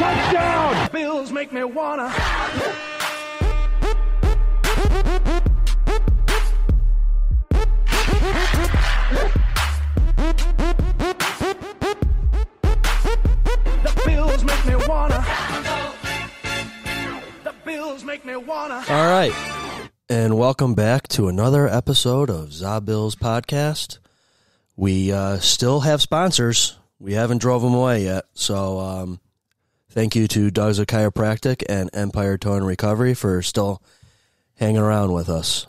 Touchdown! Bills make me wanna. The Bills make me wanna. The Bills make me wanna. All right. And welcome back to another episode of ZA Bills Podcast. We still have sponsors. We haven't drove them away yet. So thank you to Doug's of Chiropractic and Empire Toe and Recovery for still hanging around with us.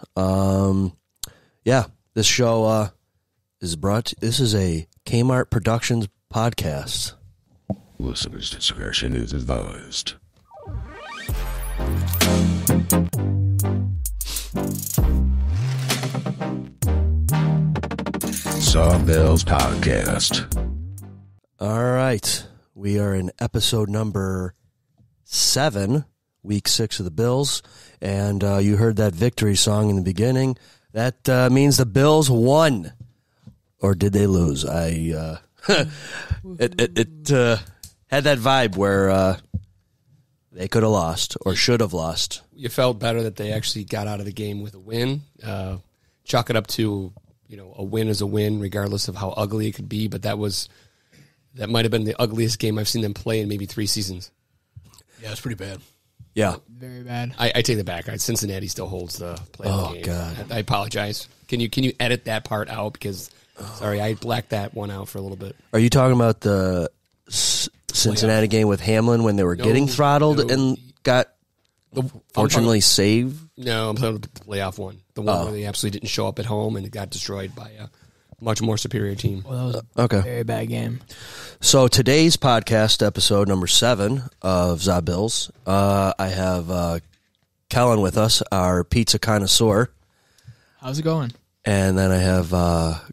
This show is this is a Kmart Productions podcast. Listener's discretion is advised. ZA Bills Podcast. All right. We are in episode number 7, week 6 of the Bills. And you heard that victory song in the beginning. That means the Bills won. Or did they lose? It had that vibe where they could have lost or should have lost. You felt better that they actually got out of the game with a win. Chalk it up to, a win is a win, regardless of how ugly it could be. But that might have been the ugliest game I've seen them play in maybe 3 seasons. Yeah, it's pretty bad. Yeah. Very bad. I take it back. Cincinnati still holds the play of the game. God. I apologize. Can you edit that part out? Because, sorry, I blacked that one out for a little bit. Are you talking about the Cincinnati game with Hamlin when they were getting throttled and got fortunately saved? No, I'm talking about the playoff one. The one where they absolutely didn't show up at home and it got destroyed by a much more superior team. Well, that was a very bad game. So today's podcast, episode number 7 of ZA Bills, I have Kellen with us, our pizza connoisseur. How's it going? And then I have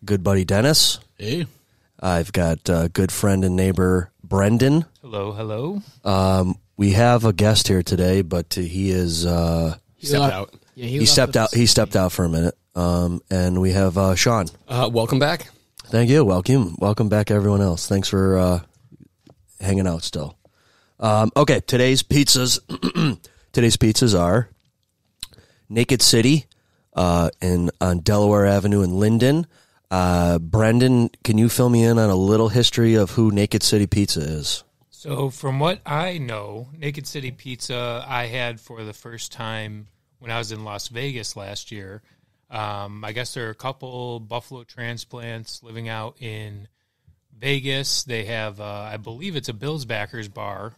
good buddy Dennis. Hey. I've got good friend and neighbor Brendan. Hello. We have a guest here today, but he is He stepped out. Yeah, he stepped out. He stepped out for a minute. And we have Sean. Welcome back. Thank you. Welcome back, everyone else. Thanks for hanging out still. Okay, today's pizzas. Today's pizzas are Naked City on Delaware Avenue in Linden. Brendan, can you fill me in on a little history of who Naked City Pizza is? So from what I know, Naked City Pizza I had for the first time when I was in Las Vegas last year. I guess there are a couple Buffalo transplants living out in Vegas. They have, I believe it's a Bills backers bar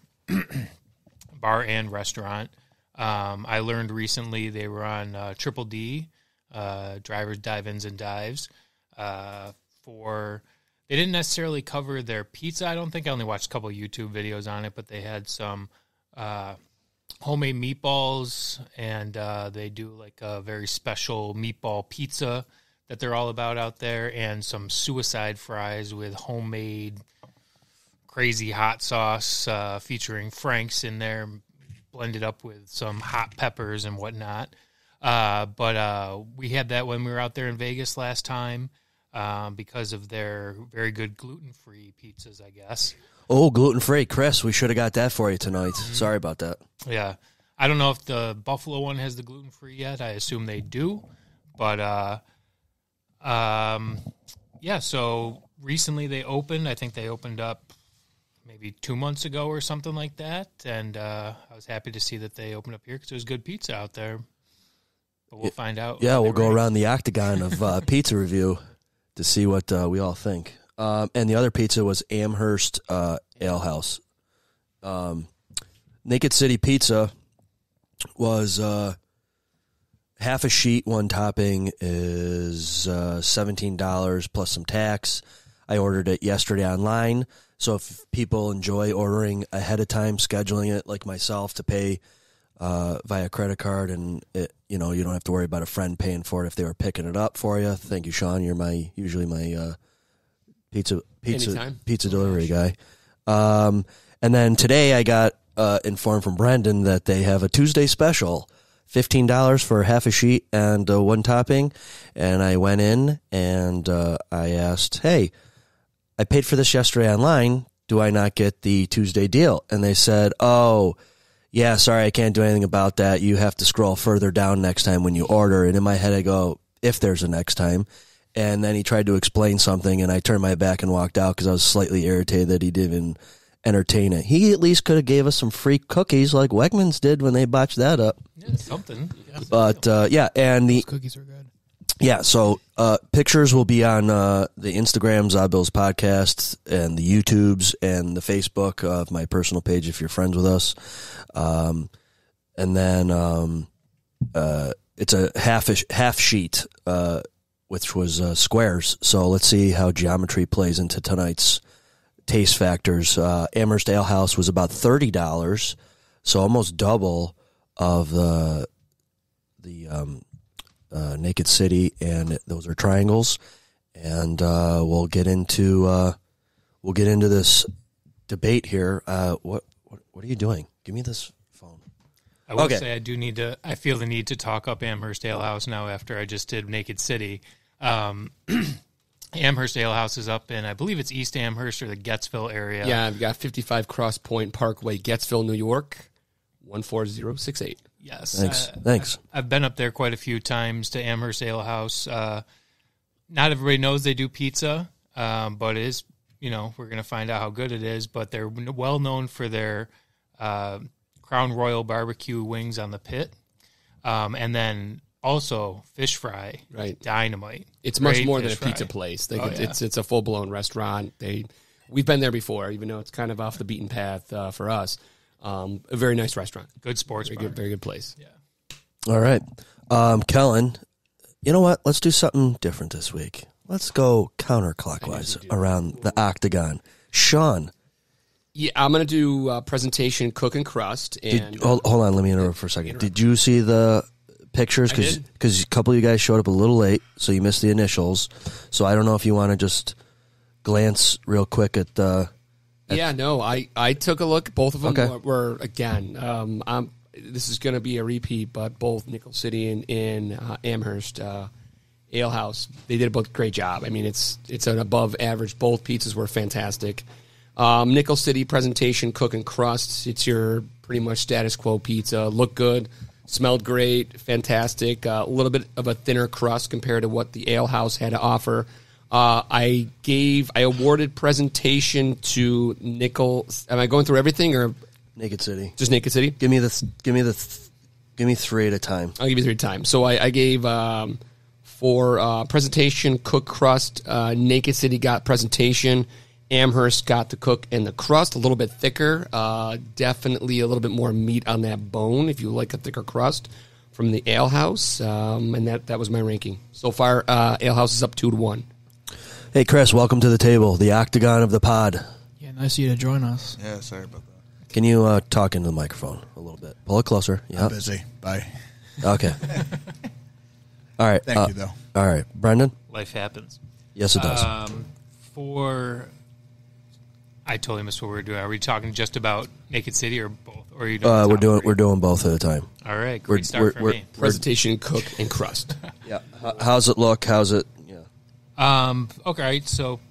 and restaurant. I learned recently they were on Triple D, Drivers, Dive-Ins, and Dives. They didn't necessarily cover their pizza, I don't think. I only watched a couple of YouTube videos on it, but they had some homemade meatballs, and they do like a very special meatball pizza that they're all about out there, and some suicide fries with homemade crazy hot sauce featuring Frank's in there, blended up with some hot peppers and whatnot. But we had that when we were out there in Vegas last time because of their very good gluten-free pizzas, I guess. Oh, gluten-free. Chris, we should have got that for you tonight. Sorry about that. Yeah. I don't know if the Buffalo one has the gluten-free yet. I assume they do. But, so recently they opened. I think they opened up maybe 2 months ago or something like that. And I was happy to see that they opened up here because there's good pizza out there. But we'll find out. Yeah, we'll go around the octagon of pizza review to see what we all think. And the other pizza was Amherst Ale House. Naked City Pizza was half a sheet, one topping is $17 plus some tax. I ordered it yesterday online, so if people enjoy ordering ahead of time, scheduling it like myself to pay via credit card, and you don't have to worry about a friend paying for it if they were picking it up for you. Thank you, Sean. You're usually my pizza delivery guy. And then today I got informed from Brendan that they have a Tuesday special, $15 for half a sheet and one topping. And I went in and I asked, hey, I paid for this yesterday online. do I not get the Tuesday deal? And they said, oh, yeah, sorry, I can't do anything about that. You have to scroll further down next time when you order. And in my head, I go, if there's a next time. And then he tried to explain something, and I turned my back and walked out because I was slightly irritated that he didn't even entertain it. He at least could have gave us some free cookies like Wegmans did when they botched that up. Yeah, something. But, yeah, and Those cookies are good. yeah, so pictures will be on the Instagram, Bill's Podcast, and the YouTubes and the Facebook of my personal page if you're friends with us. And then it's a half sheet, which was squares. So let's see how geometry plays into tonight's taste factors. Amherst Ale House was about $30, so almost double of the Naked City, and those are triangles. And we'll get into this debate here. What are you doing? Give me this phone. I will say I do need to. I feel the need to talk up Amherst Ale House now after I just did Naked City. Amherst Ale House is up in, I believe it's East Amherst or the Gettsville area. Yeah, I've got 55 Cross Point Parkway, Gettsville, New York, 14068. Yes. Thanks. I've been up there quite a few times to Amherst Ale House. Not everybody knows they do pizza, but it is, we're going to find out how good it is. But they're well known for their Crown Royal barbecue wings on the pit. And then also fish fry. Right. Dynamite. It's much more than a fry. pizza place. Yeah. It's a full-blown restaurant. We've been there before, even though it's kind of off the beaten path for us. A very nice restaurant. Good sports bar. Very good place. Yeah. All right. Kellen, you know what? Let's do something different this week. Let's go counterclockwise around the octagon. Sean. Yeah, I'm going to do presentation, cook, and crust. And Hold on. Let me interrupt for a second. Did you see the pictures? Because a couple of you guys showed up a little late, so you missed the initials. So I don't know if you want to just glance real quick at the... I took a look. Both of them Okay. were again. This is going to be a repeat, but both Nickel City and Amherst Ale House, they did both a great job. I mean, it's an above average. Both pizzas were fantastic. Nickel City presentation, cook and crust. It's your pretty much status quo pizza. Looked good, smelled great, fantastic. A little bit of a thinner crust compared to what the Ale House had to offer. I awarded presentation to Nickel. Am I going through everything or Naked City? just Naked City? Give me three at a time. I'll give you 3 times. So I gave for presentation, cook, crust. Naked City got presentation. Amherst got the cook and the crust, a little bit thicker. Definitely a little bit more meat on that bone if you like a thicker crust from the Ale House. And that was my ranking. So far, Ale House is up 2-1. Hey, Chris, welcome to the table, the octagon of the pod. Yeah, nice of you to join us. Yeah, sorry about that. Can you talk into the microphone a little bit? Pull it closer. Yeah. I'm busy. Bye. Okay. All right. Thank you, though. All right. Brendan? Life happens. Yes, it does. I totally missed what we were doing. Are we talking just about Naked City or both? Or are you doing we're doing both at a time. All right, great start for me. Presentation, cook, and crust. Yeah. How's it look? How's it? Yeah. Okay, so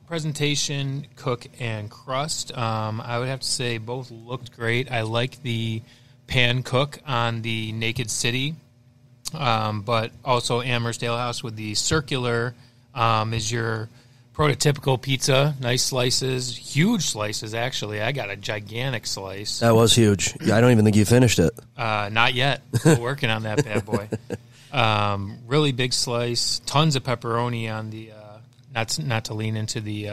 presentation, cook, and crust. I would have to say both looked great. I like the pan cook on the Naked City, but also Amherst Ale House with the circular is your prototypical pizza. Nice slices, huge slices, actually. I got a gigantic slice. That was huge. I don't even think you finished it. Not yet. Still working on that bad boy. Really big slice. Tons of pepperoni on the, not to lean into the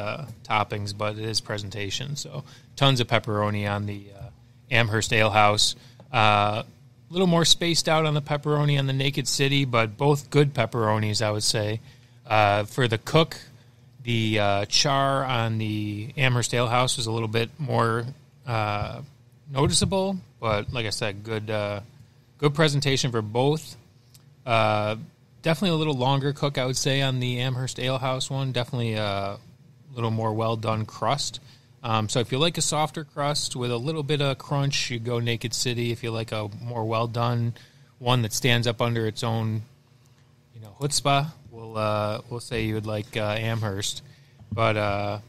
toppings, but it is presentation. So tons of pepperoni on the Amherst Ale House. A little more spaced out on the pepperoni on the Naked City, but both good pepperonis, I would say. For the cook, the char on the Amherst Ale House was a little bit more noticeable, but like I said, good presentation for both. Definitely a little longer cook, I would say, on the Amherst Ale House one. Definitely a little more well-done crust. So if you like a softer crust with a little bit of crunch, you go Naked City. If you like a more well-done one that stands up under its own, chutzpah, we'll say you would like Amherst. But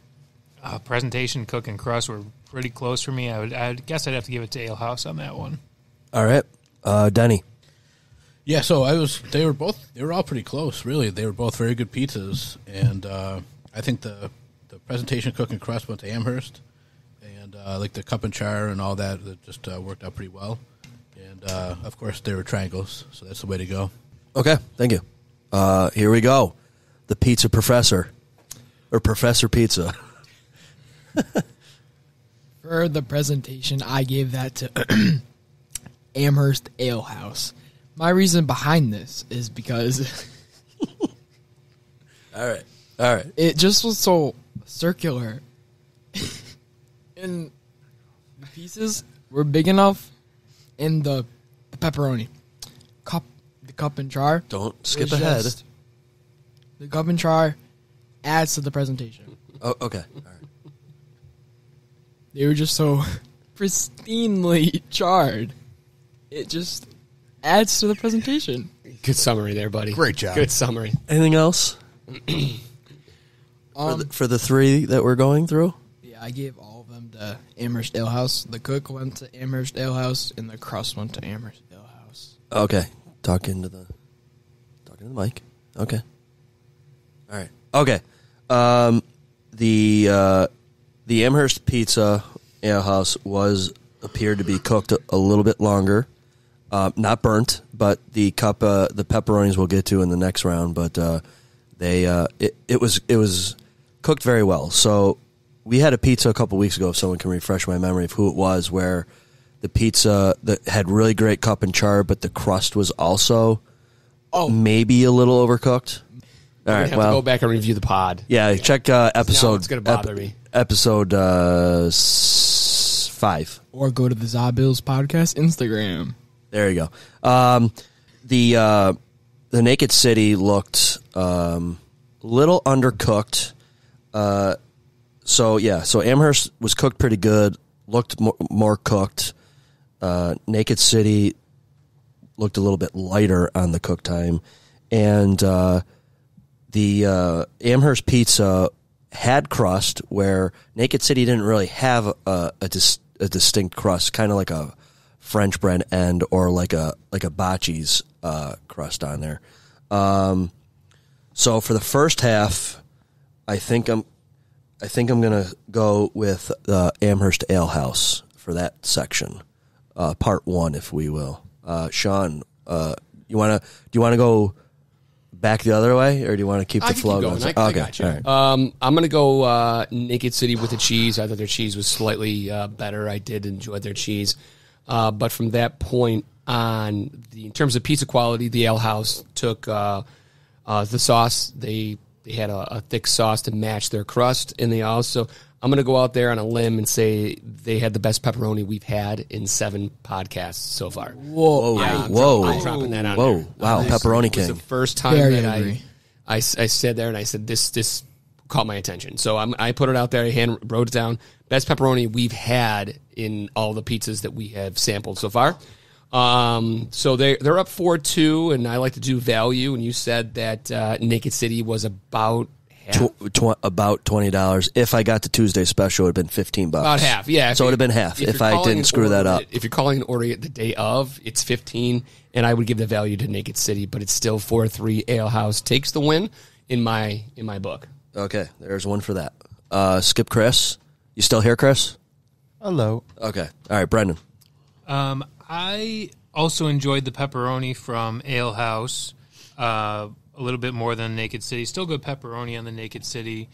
Presentation, cook, and crust were pretty close for me. I guess I'd have to give it to Ale House on that one. All right. Denny. Yeah, so they were all pretty close, really. They were both very good pizzas, and I think the presentation, cook, and crust went to Amherst, and like the cup and char and all that just worked out pretty well. And of course, they were triangles, so that's the way to go. Okay, thank you. Here we go. The Pizza Professor, or Professor Pizza. For the presentation, I gave that to Amherst Ale House. My reason behind this is because All right. it just was so circular. And the pieces were big enough, and the pepperoni. The cup and char. Don't skip was ahead. The cup and char adds to the presentation. Oh, okay. All right. They were just so pristinely charred. It just adds to the presentation. Good summary there, buddy. Great job. Good summary. Anything else for the three that we're going through? Yeah, I gave all of them to Amherst Ale House. The cook went to Amherst Ale House, and the crust went to Amherst Ale House. Okay. Talking to the mic. Okay. All right. Okay. The Amherst Pizza Ale House appeared to be cooked a little bit longer. Not burnt, but the pepperonis we'll get to in the next round. But it was cooked very well. So we had a pizza a couple weeks ago. If someone can refresh my memory of who it was, where the pizza that had really great cup and char, but the crust was also maybe a little overcooked. All right, Have to go back and review the pod. Yeah, check episode. Now it's gonna bother me. Episode 5. Or go to the Zabills podcast Instagram. There you go. The Naked City looked little undercooked. So Amherst was cooked pretty good. Looked more cooked. Naked City looked a little bit lighter on the cook time, and the Amherst pizza had crust where Naked City didn't really have a distinct crust, kind of like a French bread end or like a Bocce's crust on there. So for the first half, I think I'm gonna go with Amherst Ale House for that section, part 1, if we will. Sean, do you want to go back the other way, or do you want to keep the flow going? I got you. All right. I'm going to go Naked City with the cheese. I thought their cheese was slightly better. I did enjoy their cheese. But from that point on, in terms of pizza quality, the Ale House took the sauce. They had a thick sauce to match their crust, and they also, I'm going to go out there on a limb and say they had the best pepperoni we've had in 7 podcasts so far. Whoa. I'm dropping that on Whoa. there. Wow, Pepperoni It was King. the first time Very that agree. I said there, and I said this caught my attention. So I put it out there. I wrote it down. Best pepperoni we've had in all the pizzas that we have sampled so far. So they're up 4-2, and I like to do value. And you said that Naked City was about half. About $20. If I got the Tuesday special, it would have been $15. About half, yeah. So it would have been half if I didn't screw that up. If you're calling an order the day of, it's 15, and I would give the value to Naked City, but it's still 4-3. Ale House takes the win in my book. Okay, there's one for that. Skip Chris. You still here, Chris? Hello. Okay. All right, Brendan. I also enjoyed the pepperoni from Ale House a little bit more than Naked City. Still good pepperoni on the Naked City.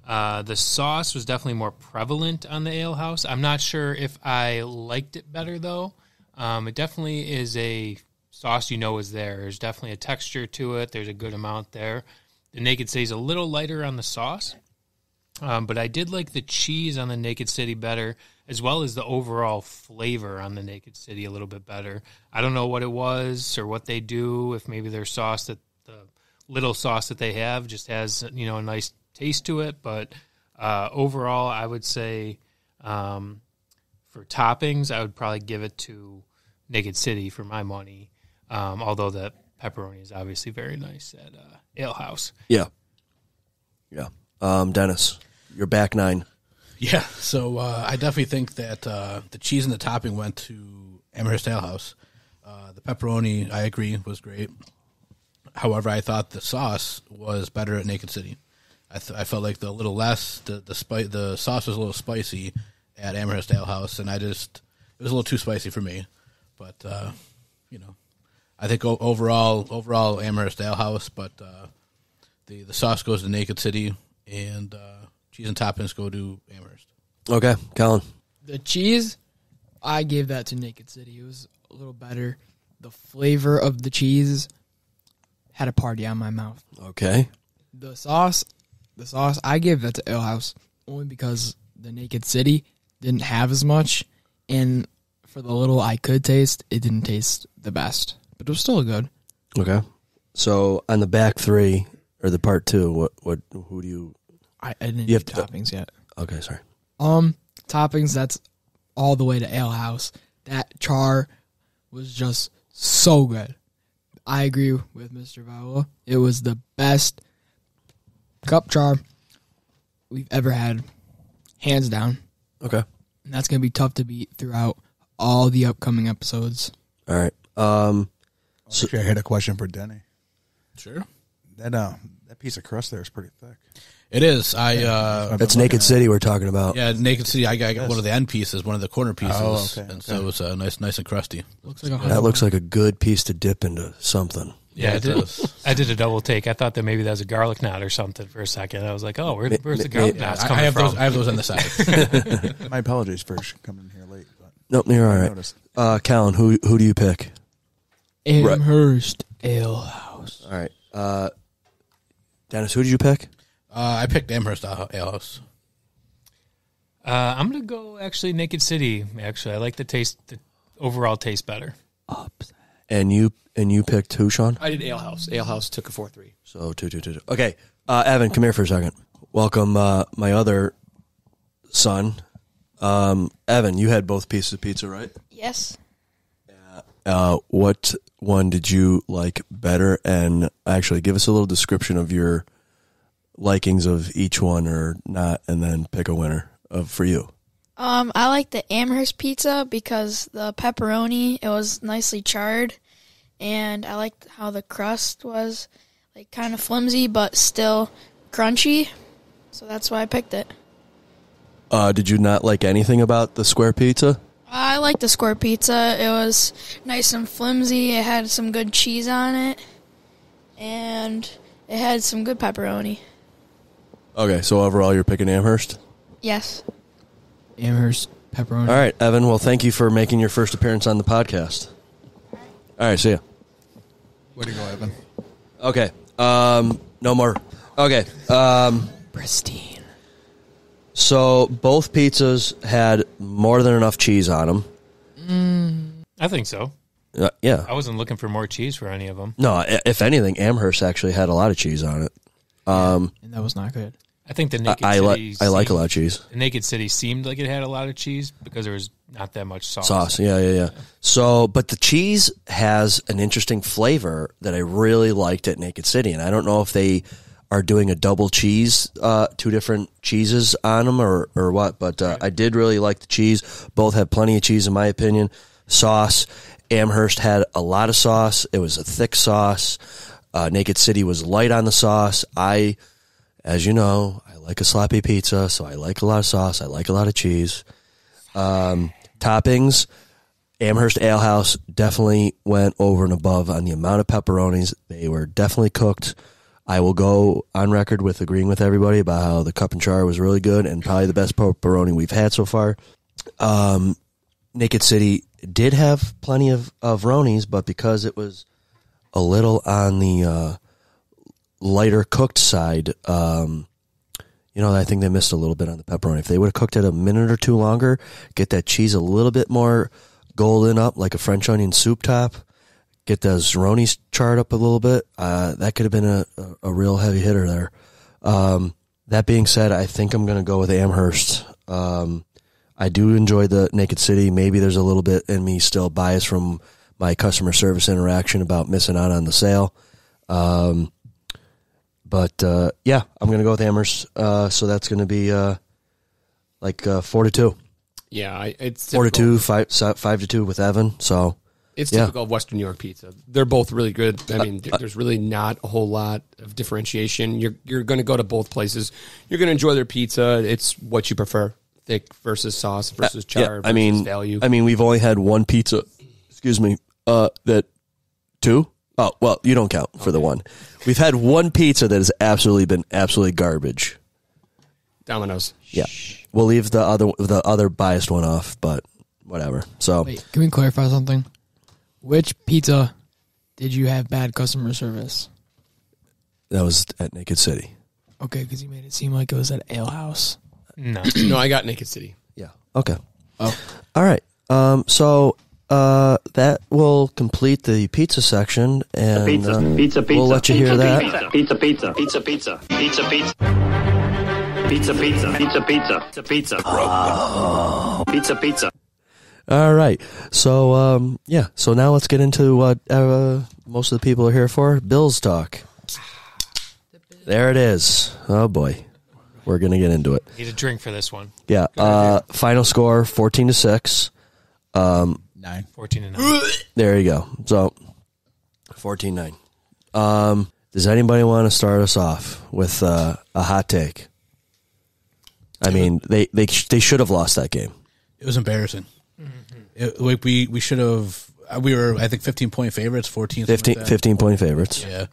The sauce was definitely more prevalent on the Ale House. I'm not sure if I liked it better, though. It definitely is a sauce is there. There's definitely a texture to it. There's a good amount there. The Naked City is a little lighter on the sauce. But I did like the cheese on the Naked City better, as well as the overall flavor on the Naked City a little bit better. I don't know what it was or what they do, if maybe their sauce, that the little sauce that they have just has, a nice taste to it. But overall, I would say for toppings, I would probably give it to Naked City for my money, although the pepperoni is obviously very nice at Ale House. Yeah. Dennis, your back nine. Yeah, so I definitely think that the cheese and the topping went to Amherst Ale House. The pepperoni, I agree, was great. However, I thought the sauce was better at Naked City. I felt like the sauce was a little spicy at Amherst Ale House, and it was a little too spicy for me. But I think overall Amherst Ale House, but the sauce goes to Naked City, and cheese and toppings go to Amherst. Okay, Colin. The cheese, I gave that to Naked City. It was a little better. The flavor of the cheese had a party on my mouth. Okay. The sauce, I gave that to Ale House only because the Naked City didn't have as much, and for the little I could taste, it didn't taste the best, but it was still good. Okay. So on the back three or the part two, who do you? I didn't You do have to- toppings yet. Okay, sorry. Toppings, that's all the way to Ale House. That char was just so good. I agree with Mr. Viola. It was the best cup char we've ever had, hands down. Okay. And that's going to be tough to beat throughout all the upcoming episodes. All right. Actually, I had a question for Denny. Sure. That piece of crust there is pretty thick. It is. That's Naked City we're talking about. Yeah, Naked City. I got one of the end pieces, one of the corner pieces, Oh, okay, and okay. so it was nice and crusty. Looks like That looks like a good piece to dip into something. Yeah, it does. I did a double take. I thought that maybe that was a garlic knot or something for a second. I was like, oh, where's the garlic knots coming I have from? those. I have those on the side. My apologies for coming in here late. But Nope, you're all I right. noticed. Colin, who do you pick? Amherst Ale House. All right. Dennis, who did you pick? I picked Amherst Ale House. I'm going to go actually Naked City. Actually, I like the overall taste better. And you picked who, Sean? I did Ale House. Ale House took a 4-3. So 2. Okay. Evan, come here for a second. Welcome, my other son. Evan, you had both pieces of pizza, right? Yes. What one did you like better? And actually, give us a little description of your likings of each one or not, and then pick a winner for you. I like the Amherst pizza because the pepperoni, it was nicely charred, and I liked how the crust was like kind of flimsy but still crunchy. So that's why I picked it. Did you not like anything about the square pizza? I like the square pizza. It was nice and flimsy. It had some good cheese on it, and it had some good pepperoni. Okay, so overall, you're picking Amherst? Yes. Amherst pepperoni. All right, Evan. Well, thank you for making your first appearance on the podcast. All right, see ya. Way to go, Evan. Okay. No more. Okay. Pristine. So both pizzas had more than enough cheese on them. I think so. Yeah. I wasn't looking for more cheese for any of them. No, if anything, Amherst actually had a lot of cheese on it. And that was not good. I think the Naked I City like a lot of cheese. The Naked City seemed like it had a lot of cheese because there was not that much sauce. Sauce, yeah. So, but the cheese has an interesting flavor that I really liked at Naked City, and I don't know if they are doing a double cheese, two different cheeses on them or what, but I did really like the cheese. Both have plenty of cheese in my opinion. Sauce, Amherst had a lot of sauce. It was a thick sauce. Naked City was light on the sauce. As you know, I like a sloppy pizza, so I like a lot of sauce. I like a lot of cheese. Toppings, Amherst Ale House definitely went over and above on the amount of pepperonis. They were definitely cooked. I will go on record with agreeing with everybody about how the cup and char was really good and probably the best pepperoni we've had so far. Naked City did have plenty of Ronies, but because it was a little on the lighter cooked side, I think they missed a little bit on the pepperoni. If they would have cooked it a minute or two longer, get that cheese a little bit more golden up like a French onion soup top, get those Ronies charred up a little bit, that could have been a real heavy hitter there. That being said, I think I'm going to go with Amherst. I do enjoy the Naked City. Maybe there's a little bit in me still biased from my customer service interaction about missing out on the sale. But I'm going to go with Amherst. So that's going to be like 4-2. Yeah, it's 4-2, 5-2 with Evan. So it's typical of Western New York pizza. They're both really good. I mean, there's really not a whole lot of differentiation. You're going to go to both places. You're going to enjoy their pizza. It's what you prefer: thick versus sauce versus char versus value. I mean, we've only had one pizza. Excuse me. That 2. Oh well, you don't count for the one. We've had one pizza that has absolutely been absolutely garbage. Domino's. Yeah, we'll leave the other biased one off, but whatever. So Wait, can we clarify something? Which pizza did you have bad customer service? that was at Naked City. Okay, because you made it seem like it was at Ale House. No. No, I got Naked City. Yeah. Okay. Oh. All right. So that will complete the pizza section, and Pizza. we'll let you hear that. Pizza. Pizza. All right. So so now let's get into what most of the people are here for: Bills talk. There it is. Oh boy, we're gonna get into it. Need a drink for this one. Yeah. Final score 14-6. 9. 14-9. There you go. So 14-9. Does anybody want to start us off with a hot take? I mean, they should have lost that game. It was embarrassing. We should have. We were, I think, 15-point favorites, 14. 15-point favorites. Yeah,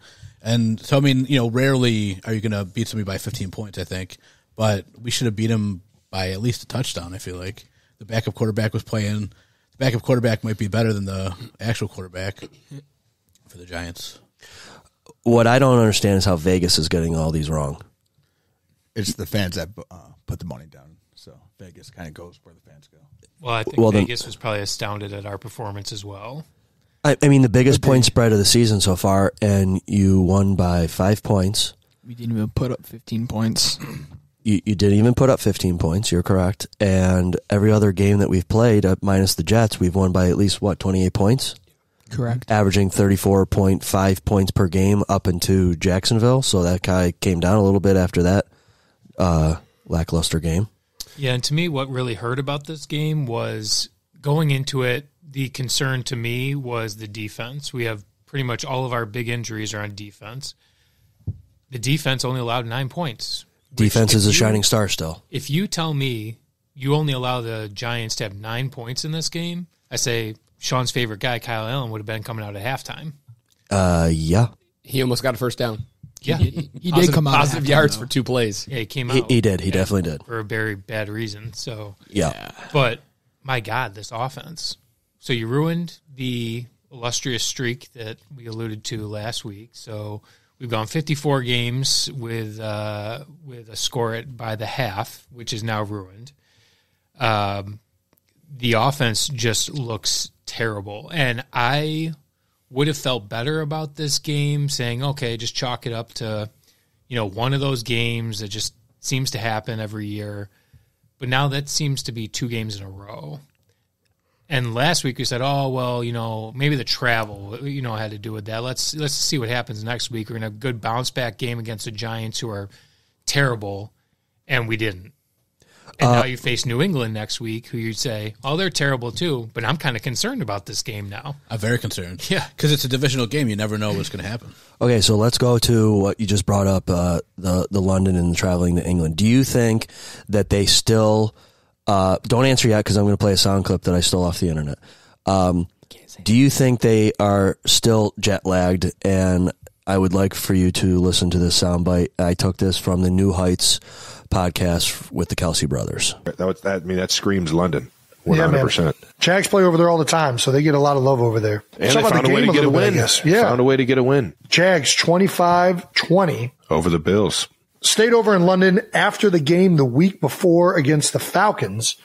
and so I mean, rarely are you going to beat somebody by 15 points. I think, but we should have beat them by at least a touchdown. I feel like the backup quarterback was playing. The backup quarterback might be better than the actual quarterback for the Giants. What I don't understand is how Vegas is getting all these wrong. It's the fans that put the money down. So Vegas kind of goes where the fans go. Well, I think Vegas was probably astounded at our performance as well. I mean, the biggest point spread of the season so far, and you won by 5 points. We didn't even put up 15 points. You didn't even put up 15 points. You're correct. And every other game that we've played, minus the Jets, we've won by at least, 28 points? Correct. Averaging 34.5 points per game up into Jacksonville. So that guy came down a little bit after that lackluster game. Yeah, and to me, what really hurt about this game was going into it, the concern to me was the defense. We have pretty much all of our big injuries are on defense. The defense only allowed 9 points. Defense is a shining star still. If you tell me you only allow the Giants to have 9 points in this game, I say Sean's favorite guy, Kyle Allen, would have been coming out at halftime. Yeah. He almost got a first down. Yeah. He did come out positive halftime, yards though. for 2 plays. Yeah, he came out. He did. He definitely did. For a very bad reason. So Yeah. But my God, this offense. So you ruined the illustrious streak that we alluded to last week. So we've gone 54 games with a score by the half, which is now ruined. The offense just looks terrible, and I would have felt better about this game saying, okay, just chalk it up to, one of those games that just seems to happen every year. But now that seems to be 2 games in a row. And last week we said, oh, well, maybe the travel, had to do with that. Let's see what happens next week. We're in a good bounce back game against the Giants, who are terrible, and we didn't. And now you face New England next week, who you'd say, oh, they're terrible too, but I'm kind of concerned about this game now. I'm very concerned. Yeah. Because it's a divisional game. You never know what's going to happen. Okay, so let's go to what you just brought up, the London and traveling to England. Do you think that they still don't answer yet, because I'm going to play a sound clip that I stole off the internet. Do you think they are still jet lagged? And I would like for you to listen to this soundbite. I took this from the New Heights podcast with the Kelsey brothers. That screams London. 100%. Yeah, man. Jags play over there all the time, so they get a lot of love over there. And they found a way to get a win. Yeah. Found a way to get a win. Jags 25-20. Over the Bills. Stayed over in London after the game the week before against the Falcons.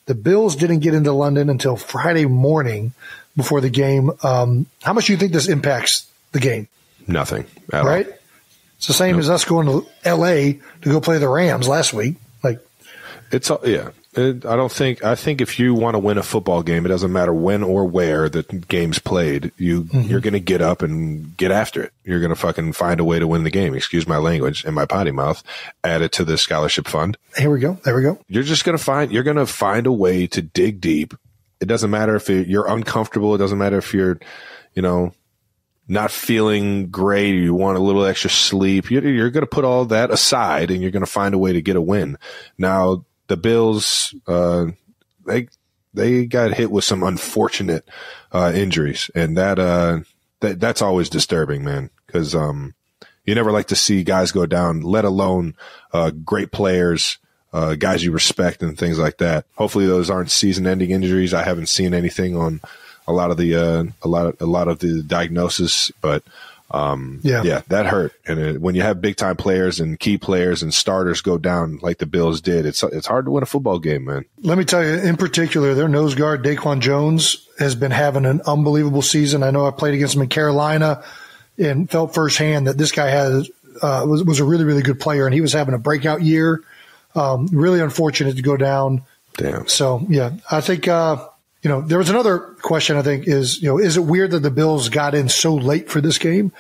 The Bills didn't get into London until Friday morning before the game. How much do you think this impacts the game? Nothing. At right? all. It's the same as us going to L.A. to go play the Rams last week. It's all, yeah. I think if you want to win a football game, it doesn't matter when or where the game's played. You're going to get up and get after it. You're going to fucking find a way to win the game. Excuse my language and my potty mouth. Add it to the scholarship fund. Here we go. There we go. You're going to find a way to dig deep. It doesn't matter if you're uncomfortable. It doesn't matter if you're, not feeling great. You want a little extra sleep. You're going to put all that aside and you're going to find a way to get a win. Now, the Bills, they got hit with some unfortunate injuries, and that's always disturbing, man. Because you never like to see guys go down, let alone great players, guys you respect, and things like that. Hopefully, those aren't season-ending injuries. I haven't seen anything on a lot of the diagnosis, but. That hurt. And when you have big time players and key players and starters go down like the Bills did, it's hard to win a football game, man. Let me tell you, in particular, their nose guard, Daquan Jones, has been having an unbelievable season. I know I played against him in Carolina and felt firsthand that this guy was a really, really good player, and he was having a breakout year. Really unfortunate to go down. Damn. So, I think there was another question, I think, is it weird that the Bills got in so late for this game?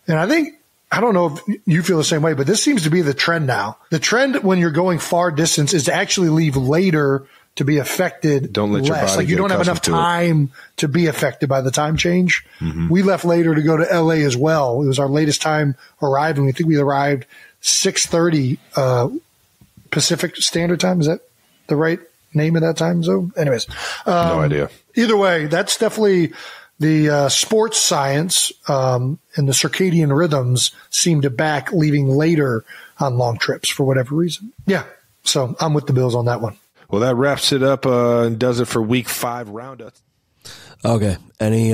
And I don't know if you feel the same way, but this seems to be the trend now. The trend when you're going far distance is to actually leave later to be affected. Don't let your less. body Like you get don't have enough accustomed to it. time to be affected by the time change. Mm-hmm. We left later to go to LA as well. It was our latest time arriving. We think we arrived 6:30 Pacific Standard Time. Is that the right name of that time zone? Anyways, no idea. Either way, that's definitely the sports science and the circadian rhythms seem to back leaving later on long trips for whatever reason. Yeah, so I'm with the Bills on that one. Well, that wraps it up and does it for Week 5 roundup. Okay. Any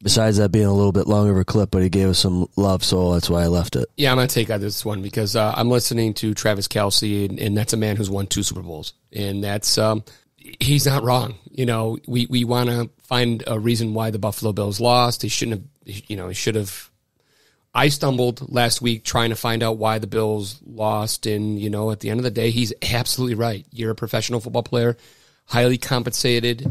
besides that being a little bit longer of a clip, but he gave us some love, so that's why I left it. Yeah, I'm going to take out this one because I'm listening to Travis Kelce, and that's a man who's won 2 Super Bowls. And that's he's not wrong. We want to find a reason why the Buffalo Bills lost. He shouldn't have, he should have. I stumbled last week trying to find out why the Bills lost. And, at the end of the day, he's absolutely right. You're a professional football player, highly compensated.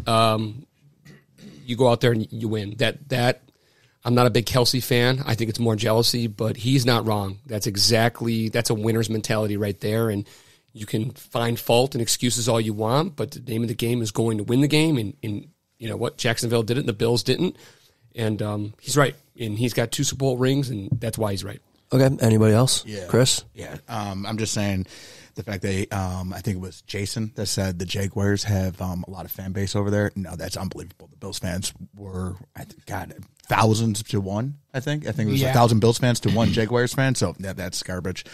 You go out there and you win. That I'm not a big Kelce fan. I think it's more jealousy, but he's not wrong. That's a winner's mentality right there. And you can find fault and excuses all you want, but the name of the game is going to win the game. And you know what? Jacksonville did it and the Bills didn't. And he's right. And he's got 2 Super Bowl rings, and that's why he's right. Okay. Anybody else? Yeah. Chris? Yeah. I'm just saying the fact that I think it was Jason that said the Jaguars have a lot of fan base over there. No, that's unbelievable. The Bills fans were, thousands to 1, I think. I think it was 1,000 Bills fans to 1 Jaguars fan. So that's garbage.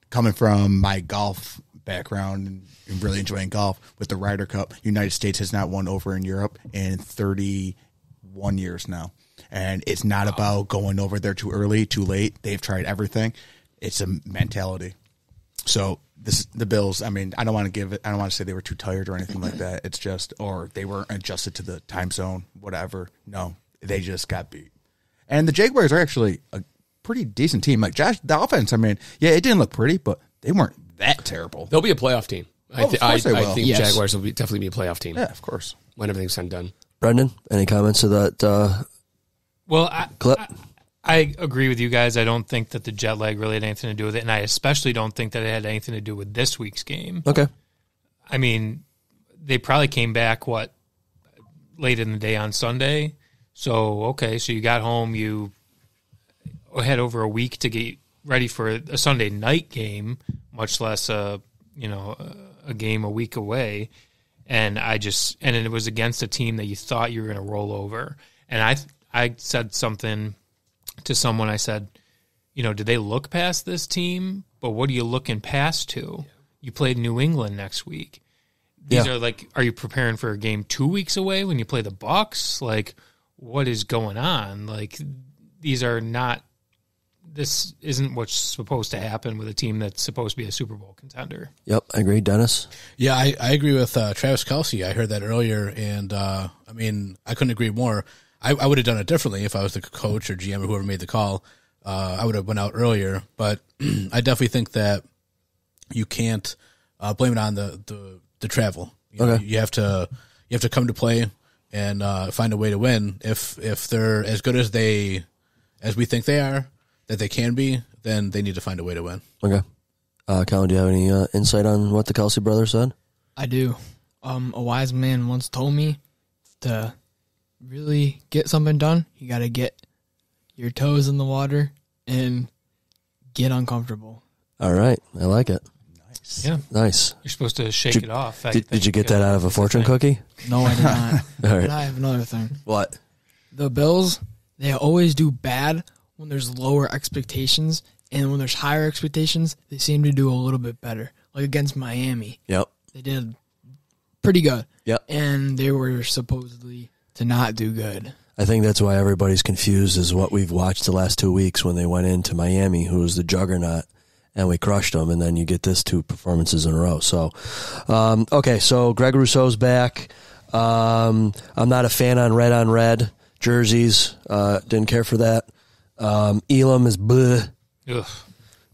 Coming from my golf background and really enjoying golf with the Ryder Cup, United States has not won over in Europe in 31 years now. And it's not about going over there too early, too late. They've tried everything. It's a mentality. So the Bills, I don't want to say they were too tired or anything like that. It's just, or they weren't adjusted to the time zone, whatever. No, they just got beat. And the Jaguars are actually a pretty decent team. Like Josh, the offense, it didn't look pretty, but they weren't that terrible. They'll be a playoff team. I think Yes. Jaguars will definitely be a playoff team. Yeah, of course. When everything's said and done. Brendan, any comments to that Well, clip? I agree with you guys. I don't think that the jet lag really had anything to do with it, and I especially don't think that it had anything to do with this week's game. Okay. They probably came back, late in the day on Sunday. So you got home, you had over a week to get ready for a Sunday night game, much less a game a week away. And it was against a team that you thought you were going to roll over. And I said something to someone. I said, did they look past this team? But what are you looking past to? You played New England next week. These are are you preparing for a game 2 weeks away when you play the Bucs? What is going on? This isn't what's supposed to happen with a team that's supposed to be a Super Bowl contender. Yep, I agree. Dennis? Yeah, I agree with Travis Kelce. I heard that earlier, and I couldn't agree more. I would have done it differently if I was the coach or GM or whoever made the call. I would have went out earlier, but I definitely think that you can't blame it on the travel. Okay. You have to come to play and find a way to win. If they're as good as we think they are, that they can be, then they need to find a way to win. Okay. Colin, do you have any insight on what the Kelsey brothers said? I do. A wise man once told me to really get something done, you got to get your toes in the water and get uncomfortable. All right. I like it. Nice. Yeah. Nice. You're supposed to shake it off. Did you get that out of a fortune cookie? No, I did not. All But right. I have another thing. What? The Bills, they always do bad when there's lower expectations, and when there's higher expectations, they seem to do a little bit better. Like against Miami, Yep. they did pretty good. Yep. And they were supposedly to not do good. I think that's why everybody's confused is what we've watched the last 2 weeks when they went into Miami, who was the juggernaut, and we crushed them, and then you get this 2 performances in a row. So, okay, so Greg Rousseau's back. I'm not a fan on red jerseys. Didn't care for that. Elam is bleh. Ugh.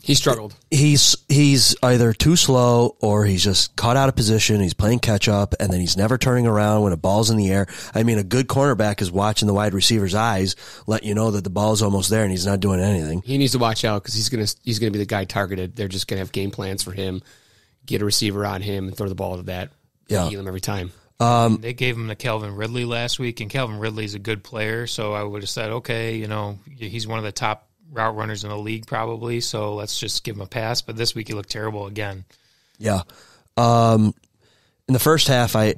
He struggled. He's either too slow or he's just caught out of position. He's playing catch up, and then he's never turning around when a ball's in the air. I mean, a good cornerback is watching the wide receiver's eyes, let you know that the ball's almost there, and he's not doing anything. He needs to watch out because he's gonna be the guy targeted. They're just gonna have game plans for him, get a receiver on him, and throw the ball to that. Yeah. Heal him every time. They gave him to Calvin Ridley last week, and Calvin Ridley's a good player, so I would have said, okay, he's one of the top route runners in the league probably, so let's just give him a pass. But this week he looked terrible again. Yeah. In the first half, I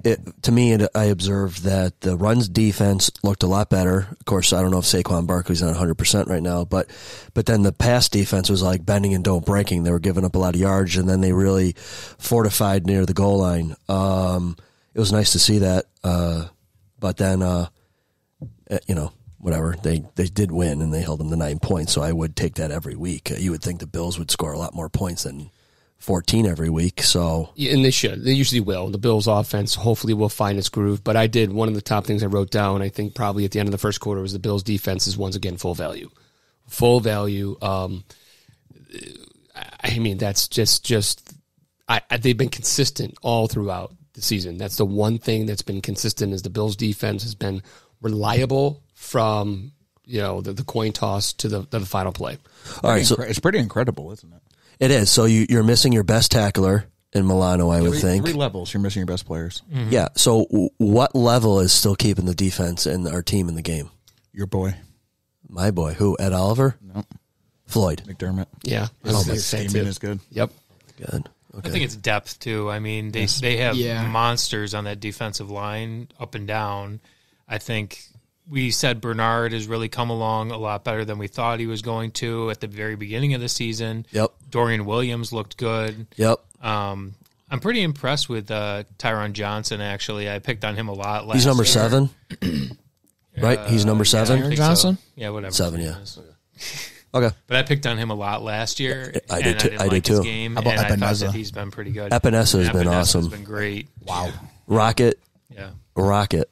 observed that the runs defense looked a lot better. Of course, I don't know if Saquon Barkley's not 100% right now, but then the pass defense was like bending and don't breaking. They were giving up a lot of yards, and then they really fortified near the goal line. It was nice to see that, but then, whatever, they did win, and they held them to 9 points, so I would take that every week. You would think the Bills would score a lot more points than 14 every week. So Yeah, and they should. They usually will. The Bills' offense hopefully will find its groove. But one of the top things I wrote down, I think probably at the end of the first quarter, was the Bills' defense is once again full value. Full value. I mean, that's just they've been consistent all throughout the season. That's the one thing that's been consistent is the Bills' defense has been reliable from the coin toss to the final play. all right, so It's pretty incredible, isn't it? it is. So you're missing your best tackler in Milano, I would think. 3 levels. You're missing your best players. Yeah. So what level is still keeping the defense and our team in the game? Your boy. My boy, who? Ed Oliver? Nope. Floyd. McDermott. Yeah. Steeman is good. Yep. Good. Okay. I think it's depth too. I mean, they have monsters on that defensive line up and down. I think we said Bernard has really come along a lot better than we thought he was going to at the very beginning of the season. Yep. Dorian Williams looked good. Yep. I'm pretty impressed with Tyron Johnson, actually. I picked on him a lot last He's number year. 7, right? He's number 7. I think Johnson? So. Yeah, whatever. 7, yeah. Okay. But I picked on him a lot last year. I did too. didn't I like did his too. game, How about and I thought Epinesa? that he's been pretty good. Epinesa has been awesome. Has been great. Wow. Rocket. Yeah. Rocket.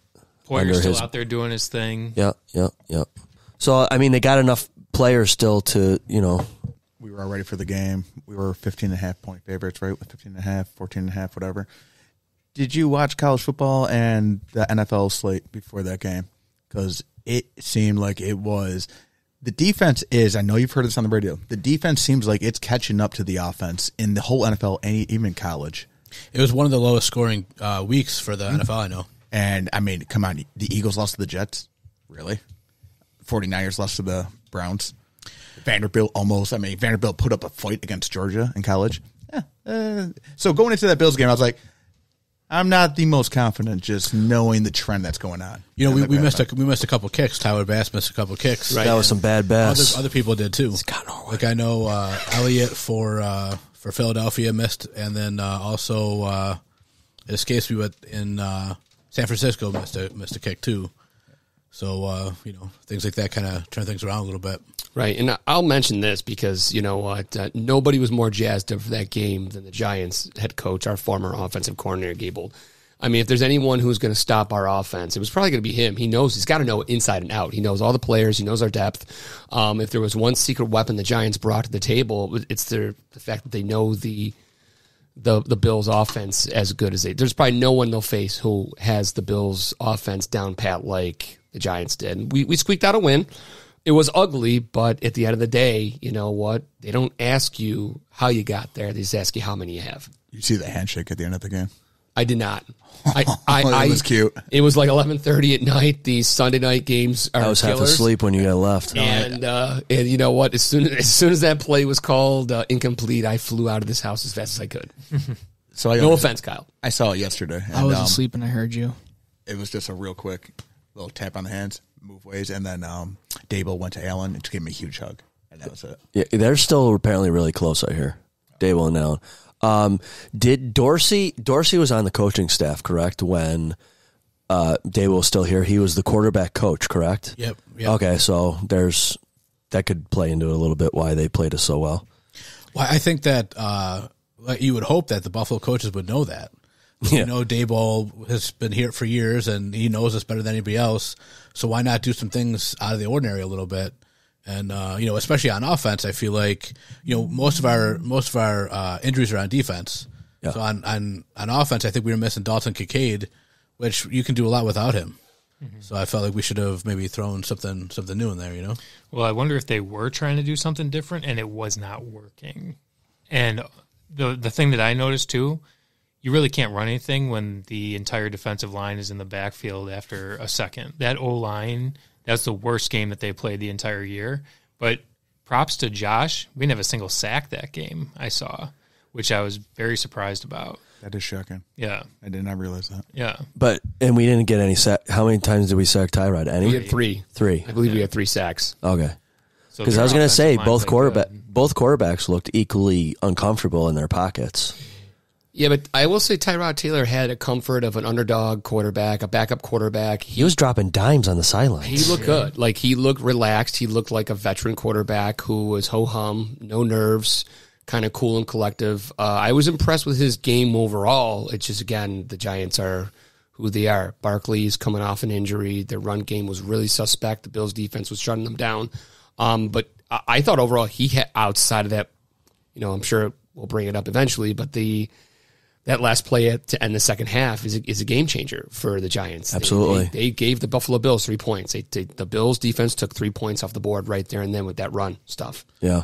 Poyer's Under still his- out there doing his thing. Yep. So, I mean, they got enough players still to, We were all ready for the game. We were 15.5 point favorites, right? 15.5, 14.5, whatever. Did you watch college football and the NFL slate before that game? Because it seemed like it was. The defense is, I know you've heard this on the radio, the defense seems like it's catching up to the offense in the whole NFL and even in college. It was one of the lowest scoring weeks for the NFL, I know. And, I mean, come on, the Eagles lost to the Jets? Really? 49ers lost to the Browns? Vanderbilt put up a fight against Georgia in college. Yeah. So going into that Bills game, I was like, I'm not the most confident just knowing the trend that's going on. We missed a couple kicks. Tyler Bass missed a couple kicks. that was some bad bass. Other people did too. Like I know Elliott for Philadelphia missed, and then also it escapes me, but in San Francisco missed a kick too. So things like that kind of turn things around a little bit. Right, and I'll mention this because you know what, nobody was more jazzed up for that game than the Giants head coach, our former offensive coordinator, Gable. I mean, if there's anyone who's going to stop our offense, it was probably going to be him. He's got to know inside and out. He knows all the players. He knows our depth. If there was one secret weapon the Giants brought to the table, it's the fact that they know the the Bills offense as good as there's probably no one they'll face who has the Bills offense down pat like the Giants did. We squeaked out a win. It was ugly, but at the end of the day, you know what? They don't ask you how you got there. They just ask you how many you have. You see the handshake at the end of the game? I did not. It was cute. It was like 11:30 at night. These Sunday night games are I was half killers. asleep when you got left. And you know what? As soon as that play was called incomplete, I flew out of this house as fast as I could. So no offense, Kyle. I saw it yesterday. And, I was asleep and I heard you. It was just a real quick little tap on the hands, move ways, and then Dable went to Allen and just gave me a huge hug, and that was it. Yeah, they're still apparently really close, I hear. Dable and Allen. Did Dorsey was on the coaching staff, correct? When Dable was still here, he was the quarterback coach, correct? Yep. Okay, so that could play into a little bit why they played us so well. Well, I think that you would hope that the Buffalo coaches would know that. Yeah. You know, Daboll has been here for years, and he knows us better than anybody else. So why not do some things out of the ordinary a little bit? And especially on offense, I feel like most of our injuries are on defense. Yeah. So on offense, I think we were missing Dalton Kincaid, which you can do a lot without him. Mm-hmm. So I felt like we should have maybe thrown something new in there. Well, I wonder if they were trying to do something different and it was not working. And the thing that I noticed too, you really can't run anything when the entire defensive line is in the backfield after a second. That O-line, that's the worst game that they played the entire year. But props to Josh. We didn't have a single sack that game, I saw, which I was very surprised about. That is shocking. Yeah. I did not realize that. Yeah. And we didn't get any sack. How many times did we sack Tyrod? Any? We had 3. 3. I believe we had 3 sacks. Okay. So because I was going to say both good. quarterbacks looked equally uncomfortable in their pockets. Yeah, but I will say Tyrod Taylor had a comfort of an underdog quarterback, a backup quarterback. He was dropping dimes on the sidelines. He looked good. Like, he looked relaxed. He looked like a veteran quarterback who was ho-hum, no nerves, kind of cool and collective. I was impressed with his game overall. It's just, again, the Giants are who they are. Barkley's coming off an injury. Their run game was really suspect. The Bills' defense was shutting them down. But I thought overall he had, outside of that, I'm sure we'll bring it up eventually, but that last play to end the second half is a game changer for the Giants. Absolutely. They gave the Buffalo Bills 3 points. The Bills' defense took 3 points off the board right there and then with that run stuff. Yeah.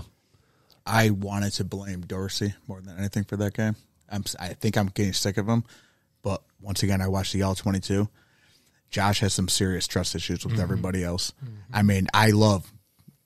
I wanted to blame Dorsey more than anything for that game. I think I'm getting sick of him. But once again, I watched the All-22. Josh has some serious trust issues with everybody else. Mm-hmm. I mean, I love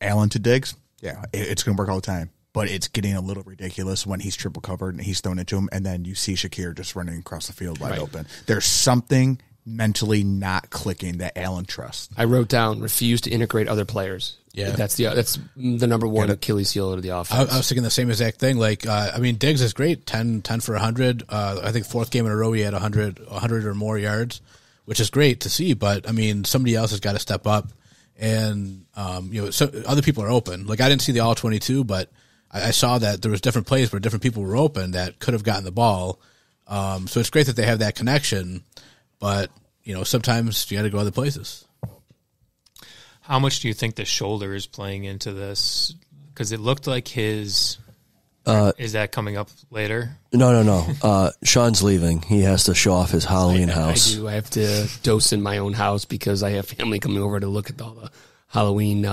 Allen to Diggs. Yeah, it's going to work all the time. But it's getting a little ridiculous when he's triple covered and he's thrown into him, and then you see Shakir just running across the field wide open. There's something mentally not clicking that Allen trusts. I wrote down, refuse to integrate other players. Yeah, that's the number one Achilles heel of the offense. I was thinking the same exact thing. Like, Diggs is great, 10 for 100. I think fourth game in a row he had 100 or more yards, which is great to see. But somebody else has got to step up, and so other people are open. Like, I didn't see the All-22, but I saw that there was different plays where different people were open that could have gotten the ball. So it's great that they have that connection, but sometimes you got to go other places. How much do you think the shoulder is playing into this? Because it looked like his. Is that coming up later? No. Sean's leaving. He has to show off his Halloween house. I do. I have to dose in my own house because I have family coming over to look at all the Halloween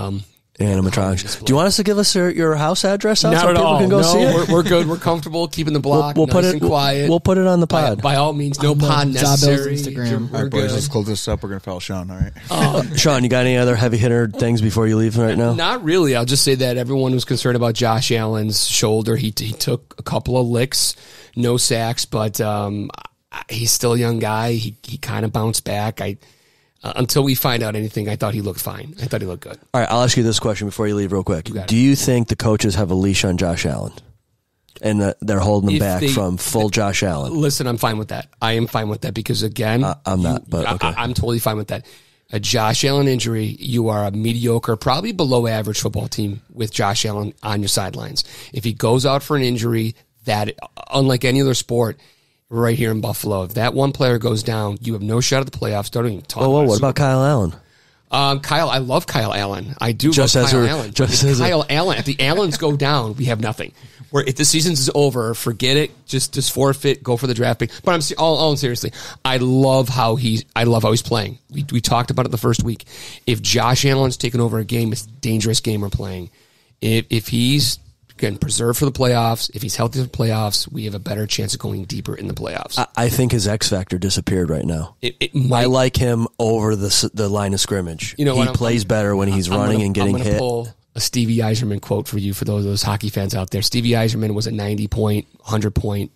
animatronics. Do you want us to give us your house address out Not so at people all. can go see it? We're good. We're comfortable keeping the block We'll nice put it and quiet. We'll put it on the pod. By all means, no pod necessary. Instagram. All right, boys, let's close this up. We're going to follow Sean, all right? Sean, you got any other heavy hitter things before you leave right now? Not really. I'll just say that everyone was concerned about Josh Allen's shoulder. He took a couple of licks, no sacks, but he's still a young guy. He kind of bounced back. Until we find out anything, I thought he looked fine. I thought he looked good. All right, I'll ask you this question before you leave real quick. Do you think the coaches have a leash on Josh Allen? And they're holding him back from full Josh Allen? Listen, I'm fine with that. I am fine with that because, again... I'm not, but okay. I'm totally fine with that. A Josh Allen injury, you are a mediocre, probably below average football team with Josh Allen on your sidelines. If he goes out for an injury, that, unlike any other sport... Right here in Buffalo. If that one player goes down, you have no shot at the playoffs. Don't even talk about it. What about Kyle Allen? Kyle, I love Kyle Allen. I do Just love as Kyle we're- Allen. just If as a- Kyle Allen. If the Allens go down, we have nothing. Where if the season's over, forget it. Just forfeit. Go for the draft pick. But I'm all seriously. I love how he's playing. We talked about it the first week. If Josh Allen's taking over a game, it's a dangerous game we're playing. If he's can preserve for the playoffs, if he's healthy for the playoffs, we have a better chance of going deeper in the playoffs. I think his X factor disappeared right now. I like him over the line of scrimmage. You know he what, plays better when he's running and getting I'm gonna hit. Pull a Stevie Eiserman quote for you for those hockey fans out there. Stevie Eiserman was a 90-point, 100-point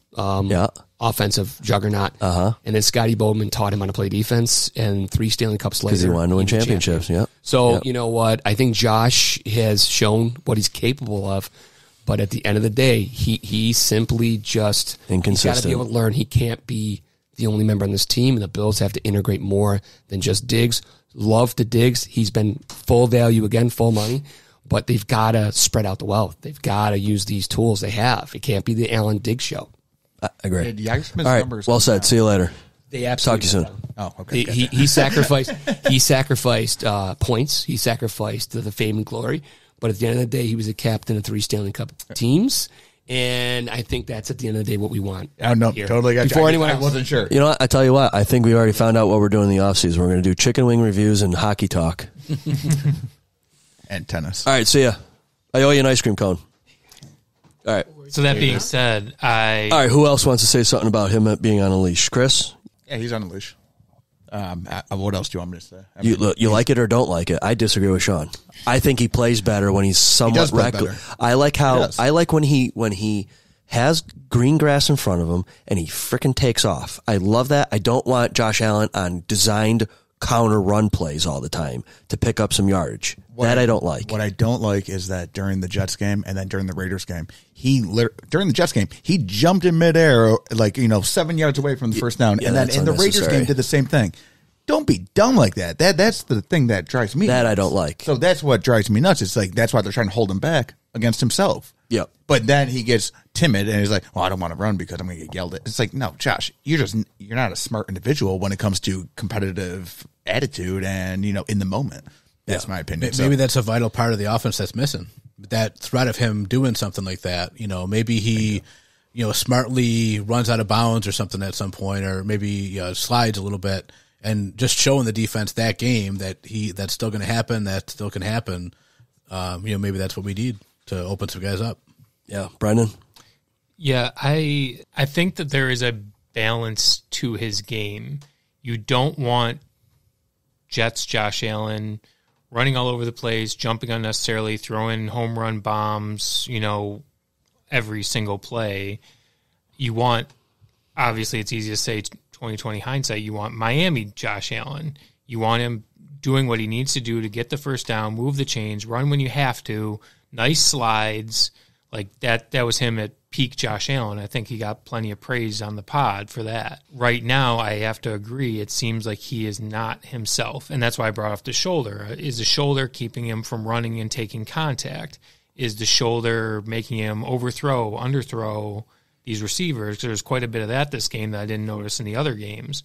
offensive juggernaut. And then Scotty Bowman taught him how to play defense, and 3 Stanley Cups later. Because he wanted to win he was championships. champion. So, you know what? I think Josh has shown what he's capable of. But at the end of the day, he simply just inconsistent. He's got to be able to learn. He can't be the only member on this team, and the Bills have to integrate more than just Diggs. Love to Diggs. He's been full value again, full money, but they've got to spread out the wealth. They've got to use these tools they have. It can't be the Allen Diggs show. I agree. Yeah, all right, well said. See you later. They absolutely talk to you soon. Oh, okay. He sacrificed. He sacrificed points. He sacrificed the fame and glory. But at the end of the day, he was a captain of 3 Stanley Cup teams, and I think that's at the end of the day what we want. Oh, no, here. totally got you. Before anyone I else. wasn't sure. You know what? I tell you what. I think we already found out what we're doing in the offseason. We're going to do chicken wing reviews and hockey talk. And tennis. All right, see ya. I owe you an ice cream cone. All right. So that being said, All right, who else wants to say something about him being on a leash? Chris? Yeah, he's on a leash. What else do you want me to say? I You mean, you like it or don't like it? I disagree with Sean. I think he plays better when he's somewhat does play reckless. better. I like He how does. I like when he has green grass in front of him and he frickin' takes off. I love that. I don't want Josh Allen on designed counter run plays all the time to pick up some yardage. I don't like. What I don't like is that during the Jets game and then during the Raiders game, during the Jets game, he jumped in midair, 7 yards away from the first down. Yeah, and then that's in the Raiders unnecessary. game did the same thing. Don't be dumb like that. That's the thing that drives me That nuts. I don't like. So that's what drives me nuts. It's like, that's why they're trying to hold him back against himself. Yep. But then he gets timid and he's like, "Well, I don't want to run because I'm going to get yelled at." It's like, no, Josh, you're not a smart individual when it comes to competitive attitude and, in the moment. That's my opinion. Maybe that's a vital part of the offense that's missing. That threat of him doing something like that. Maybe he, smartly runs out of bounds or something at some point, or maybe slides a little bit, and just showing the defense that game that's still going to happen. That still can happen. Maybe that's what we need to open some guys up. Yeah, Brendan. Yeah, I think that there is a balance to his game. You don't want Jets Josh Allen running all over the place, jumping unnecessarily, throwing home run bombs, every single play. You want, obviously it's easy to say 2020 hindsight, you want Miami Josh Allen. You want him doing what he needs to do to get the first down, move the chains, run when you have to, nice slides. Like that was him at peak Josh Allen. I think he got plenty of praise on the pod for that. Right now, I have to agree, it seems like he is not himself. And that's why I brought up the shoulder. Is the shoulder keeping him from running and taking contact? Is the shoulder making him overthrow, underthrow these receivers? There's quite a bit of that this game that I didn't notice in the other games.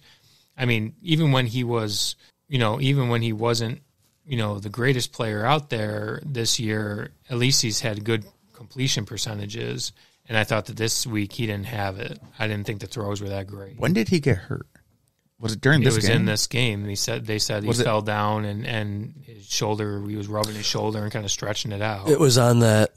I mean, even when he wasn't, the greatest player out there this year, at least he's had good completion percentages. And I thought that this week he didn't have it. I didn't think the throws were that great. When did he get hurt? Was it during this game? It was in this game. They said he fell down and his shoulder, he was rubbing his shoulder and kind of stretching it out. It was on that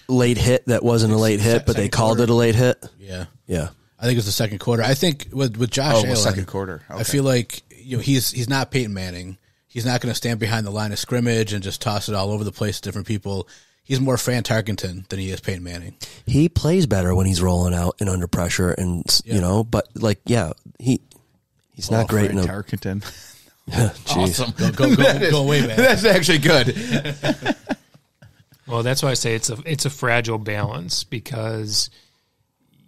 late hit that wasn't a late hit, but they called it a late hit. Yeah. Yeah. I think it was the second quarter. I think with Josh Allen, second quarter. Okay. I feel like he's not Peyton Manning. He's not going to stand behind the line of scrimmage and just toss it all over the place to different people. He's more Fran Tarkenton than he is Peyton Manning. He plays better when he's rolling out and under pressure, and but he's not great. Fran Tarkenton. Jeez. Awesome. Go away, man. That's actually good. Well, that's why I say it's a fragile balance, because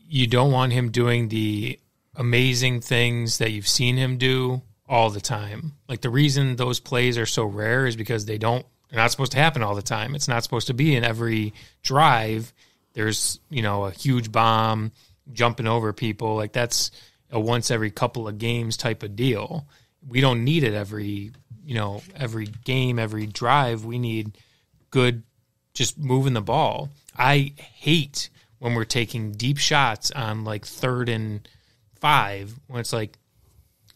you don't want him doing the amazing things that you've seen him do all the time. Like, the reason those plays are so rare is because they're not supposed to happen all the time. It's not supposed to be in every drive. There's, a huge bomb jumping over people. Like, that's a once every couple of games type of deal. we don't need it every game, every drive. We need good, just moving the ball. I hate when we're taking deep shots on like 3rd and 5 when it's like,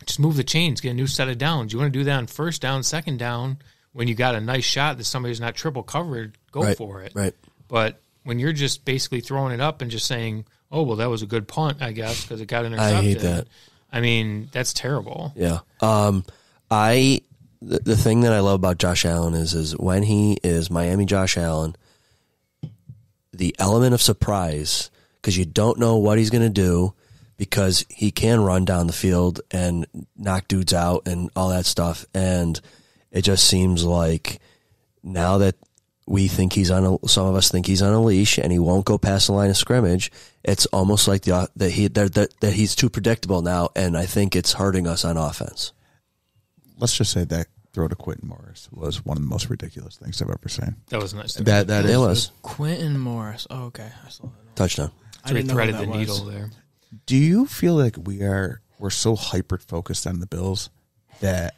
just move the chains, get a new set of downs. You want to do that on 1st down, 2nd down, when you got a nice shot that somebody's not triple covered, go for it. Right. But when you're just basically throwing it up and just saying, oh, well, that was a good punt, I guess, because it got intercepted. I hate that. I mean, that's terrible. Yeah. The thing that I love about Josh Allen is when he is Miami Josh Allen, the element of surprise, because you don't know what he's going to do, because he can run down the field and knock dudes out and all that stuff. And it just seems like now that some of us think he's on a leash and he won't go past the line of scrimmage, it's almost like that he's too predictable now, and I think it's hurting us on offense. Let's just say that throw to Quentin Morris was one of the most ridiculous things I've ever seen. That was nice. It was. Quentin Morris. Oh, okay. I saw that. Touchdown. I didn't know threaded who the that needle was. there. Do you feel like we're so hyper focused on the Bills that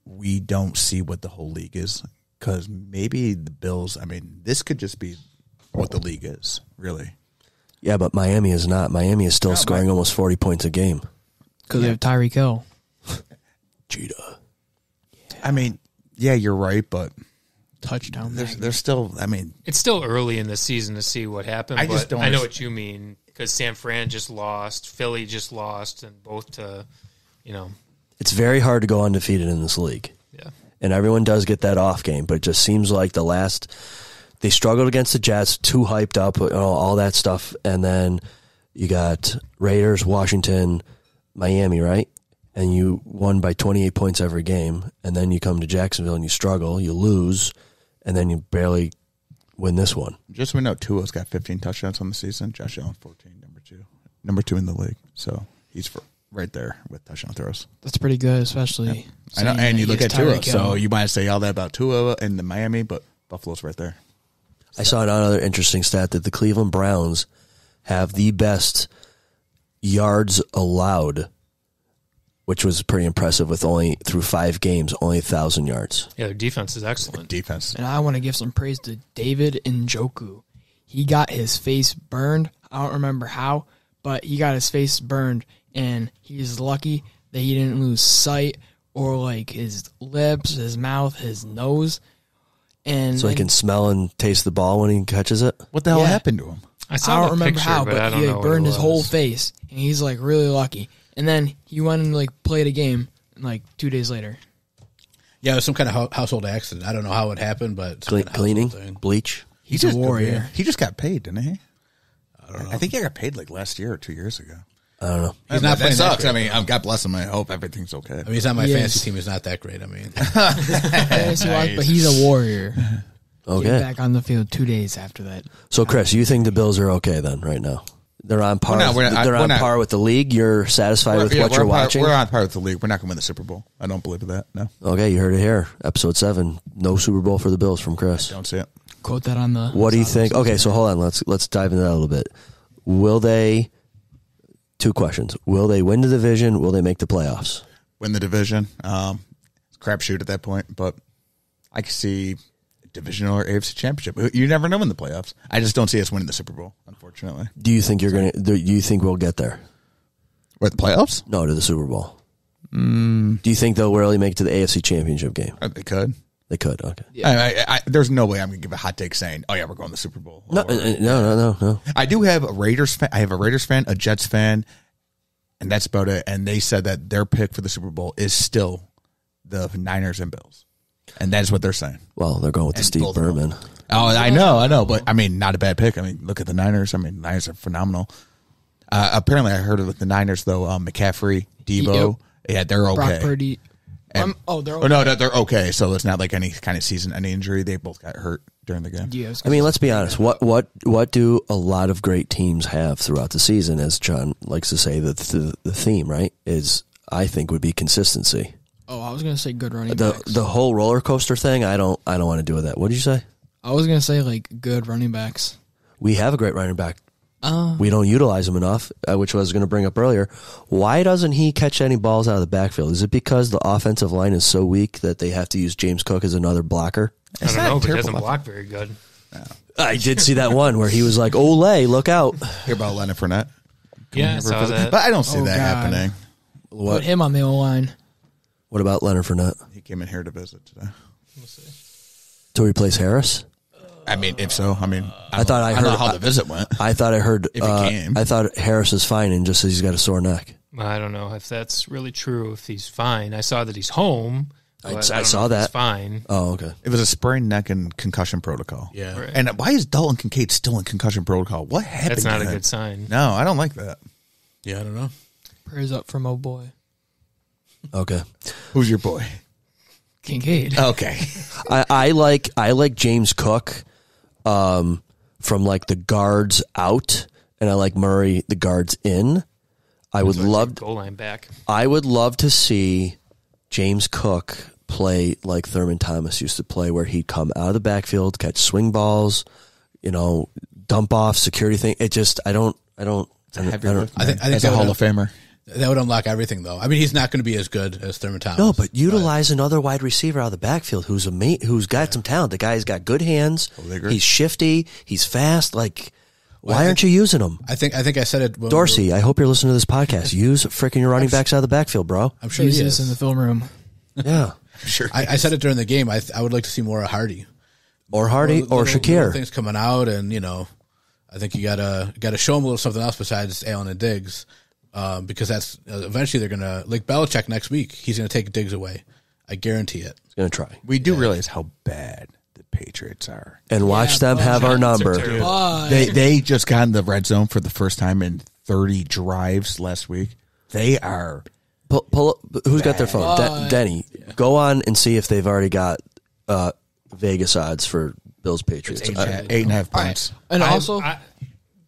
we don't see what the whole league is? Because maybe the Bills, I mean, this could just be what the league is, really. Yeah, but Miami is not. Miami is still scoring almost 40 points a game. Because they have Tyreek Hill. Cheetah. I mean, yeah, you're right, but Touchdown. there's still, I mean. It's still early in the season to see what happened, I just but don't I know what you mean, because San Fran just lost, Philly just lost, and both to, It's very hard to go undefeated in this league. Yeah. And everyone does get that off game, but it just seems like they struggled against the Jets, too hyped up, all that stuff. And then you got Raiders, Washington, Miami, right? And you won by 28 points every game. And then you come to Jacksonville and you struggle, you lose, and then you barely win this one. Just so we know, Tua's got 15 touchdowns on the season. Josh Allen, 14, number two in the league. So he's right there with touchdown throws. That's pretty good, especially. I know, and you look at Tua, Tyreek Hill. so you might say all that about Tua and the Miami, but Buffalo's right there. I saw another interesting stat that the Cleveland Browns have the best yards allowed, which was pretty impressive, with only through 5 games, only 1,000 yards. Yeah, their defense is excellent. Defense. And I want to give some praise to David Njoku. He got his face burned. I don't remember how, but he got his face burned, and he's lucky that he didn't lose sight or like his lips, his mouth, his nose. And So he can smell and taste the ball when he catches it? What the hell Yeah. happened to him? I saw I don't the remember picture, how, but I but don't he know like what burned it his whole was. face, and he's like really lucky. And then he went and like played a game like 2 days later. Yeah, it was some kind of household accident. I don't know how it happened, but some kind of Cleaning? household thing. Bleach? He's a warrior. He just got paid, didn't he? I don't know. I think he got paid like last year or 2 years ago. I don't know. He's not that playing that sucks. great. I mean, God bless him. I hope everything's okay. I mean, he's not my He fantasy is. team. He's not that great. I mean, Fantasy wise, but he's a warrior. Came Okay. back on the field 2 days after that. So, Chris, you think the Bills are okay then right now? They're on par. We're not- they're we're on not- par with the league. You're satisfied with what we're you're on par- watching? We're on par with the league. We're not going to win the Super Bowl. I don't believe that. No, Okay, you heard it here. Episode 7. No Super Bowl for the Bills from Chris. don't see it. Quote that on the. What do you think? Okay, so hold on. Let's dive into that a little bit. Will they? 2 questions. Will they win the division? Will they make the playoffs? Win the division. It's a crapshoot at that point, but I can see divisional or AFC championship. You never know in the playoffs. I just don't see us winning the Super Bowl, unfortunately. Do you think you're gonna? Do you think we'll get there? With playoffs? No, to the Super Bowl. Do you think they'll really make it to the AFC Championship game? They could. They could. Okay. There's no way I'm going to give a hot take saying, "Oh yeah, we're going to the Super Bowl." No, no. I do have a Raiders fan. I have a Raiders fan, a Jets fan, and that's about it. And they said that their pick for the Super Bowl is still the Niners and Bills, and that's what they're saying. Well, they're going with the And Steve both of them. Berman. Oh, I know, but I mean, not a bad pick. I mean, look at the Niners. I mean, Niners are phenomenal. Apparently, I heard it with the Niners though. McCaffrey, Debo, yeah, they're okay. Brock Purdy. And- They're Oh no, they're okay. So it's not like any kind of season, any injury. They both got hurt during the game. Yeah, I mean, let's be honest. What do a lot of great teams have throughout the season? As John likes to say, the theme, right, is I think would be consistency. Oh, I was gonna say good running backs. The whole roller coaster thing. I don't want to do with that. What did you say? I was gonna say like good running backs. We have a great running back. We don't utilize him enough, which I was going to bring up earlier. Why doesn't he catch any balls out of the backfield? Is it because the offensive line is so weak that they have to use James Cook as another blocker? I don't know, but he doesn't block very good. I did see that one where he was like, "Ole, look out!" Hear about Leonard Fournette? Yeah, I saw that. But I don't see Oh, that God. happening. What? Put him on the O-line. What about Leonard Fournette He came in here to visit today. to replace Harris? I mean, if so, I mean, I thought I don't know heard how the visit went. I thought I heard. If he came. I thought Harris is fine and just says he's got a sore neck. I don't know if that's really true. If he's fine, I saw that he's home. I but saw don't know if that. he's fine. Oh, okay. It was a sprained neck and concussion protocol. Yeah. Right. And why is Dalton Kincaid still in concussion protocol? What happened? That's not to a him? good sign. No, I don't like that. Yeah, I don't know. Prayers up from oh boy. Okay. Who's your boy? Kincaid. Okay. I like James Cook, from like the guards out, and I like Murray the guards in. I would love Goal line back. to see James Cook play like Thurman Thomas used to play, where he'd come out of the backfield, catch swing balls, dump off, security thing. It just I don't. I think As a Hall of Famer. That would unlock everything, though. I mean, he's not going to be as good as Thurman Thomas. No, but utilize another wide receiver out of the backfield who's who's got some talent. The guy's got good hands. agree. He's shifty. He's fast. Like, why aren't you using him? I think I said it. When Dorsey, I hope you're listening to this podcast. Use freaking your running backs out of the backfield, bro. I'm sure he Jesus is. in the film room. Yeah. Sure. I said it during the game. I would like to see more of Hardy. Or Hardy or Little Shakir. things coming out, and I think you gotta show him a little something else besides Allen and Diggs, because that's eventually they're gonna, like Belichick next week. He's gonna take Diggs away. I guarantee it. He's going to try. We do realize how bad the Patriots are. And watch them have our number. But They just got in the red zone for the first time in 30 drives last week. They are. Pull up, who's got their phone? But- Denny. Go on and see if they've already got Vegas odds for Bills Patriots. 8.5 points. and also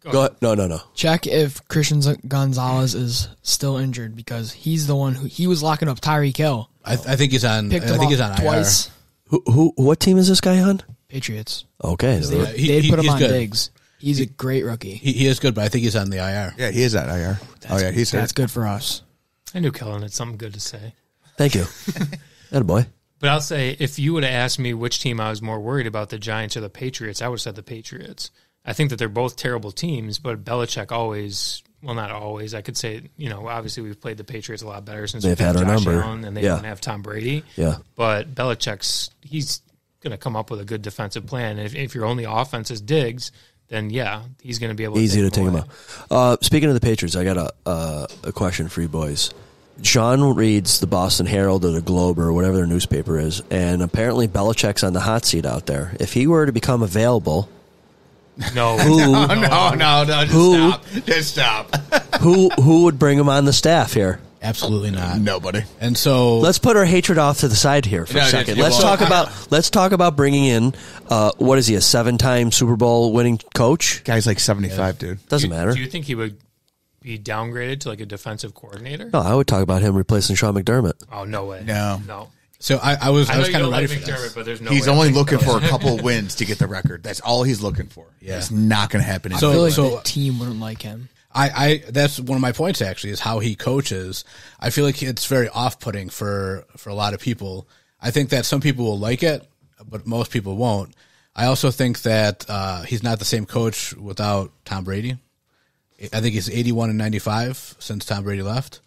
Go ahead. No. check if Christian Gonzalez is still injured, because he's the one he was locking up Tyreek Hill. I think he's on. Picked I him think he's up on twice. What team is this guy on? Patriots. Okay. They put him he's on good. Diggs. He's a great rookie. He is good, but I think he's on the IR. Yeah, he is at IR. He's That's hurt. good for us. I knew Kellen had something good to say. Thank you. Attaboy. But I'll say, if you would have asked me which team I was more worried about, the Giants or the Patriots, I would have said the Patriots. I think that they're both terrible teams, but Belichick always, well, not always, I could say, obviously we've played the Patriots a lot better since They've we've had our Josh number. Allen and they Yeah. don't have Tom Brady. Yeah. But Belichick's, he's going to come up with a good defensive plan. And if your only offense is Diggs, then yeah, he's going to be able to Easy to take away. him out. Speaking of the Patriots, I got a question for you boys. Sean reads the Boston Herald or the Globe or whatever their newspaper is, and apparently Belichick's on the hot seat out there. If he were to become available, No, Just stop. who would bring him on the staff here? Absolutely not. Nobody. And so Let's put our hatred off to the side here for a second. Let's talk about bringing in what is he, a 7-time Super Bowl winning coach? Guy's like 75, dude. Doesn't matter. Do you think he would be downgraded to like a defensive coordinator? No, I would talk about him replacing Sean McDermott. Oh, no way. No. So I was I know you kind of don't ready like for McDermott, this. but there's no He's way only I think looking so. for a couple wins to get the record. That's all he's looking for. Yeah. It's not going to happen. I feel like So- the team wouldn't like him. I that's one of my points actually, is how he coaches. I feel like it's very off-putting for a lot of people. I think that some people will like it, but most people won't. I also think that he's not the same coach without Tom Brady. I think he's 81 and 95 since Tom Brady left.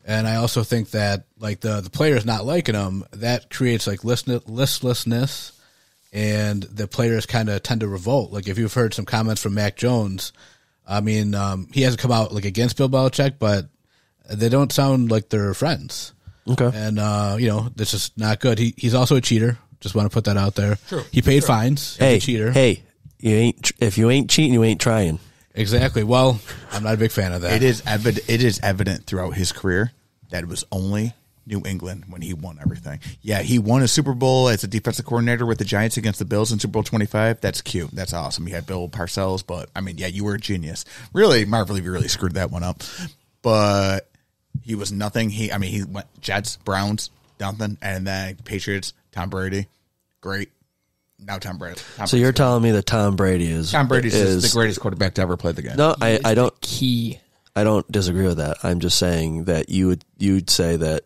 And I also think that like the players not liking him, that creates like listlessness, and the players kind of tend to revolt. Like if you've heard some comments from Mac Jones, I mean, he hasn't come out like against Bill Belichick, but they don't sound like they're friends. Okay. And this is not good. He's also a cheater. Just want to put that out there. True. He paid fines. Hey, He's a cheater. Hey, if you ain't cheating, you ain't trying. Exactly. Well, I'm not a big fan of that. It is evident throughout his career that it was only New England when he won everything. Yeah, he won a Super Bowl as a defensive coordinator with the Giants against the Bills in Super Bowl 25. That's cute. That's awesome. He had Bill Parcells, but I mean, yeah, you were a genius. Really, Marvel, you really screwed that one up. But he was nothing. He went Jets, Browns, nothing, and then Patriots, Tom Brady, great. now Tom Brady. So you're telling me that Tom Brady is Tom Brady's is the greatest quarterback to ever play the game. No, I don't. Key. I don't disagree with that. I'm just saying that you'd say that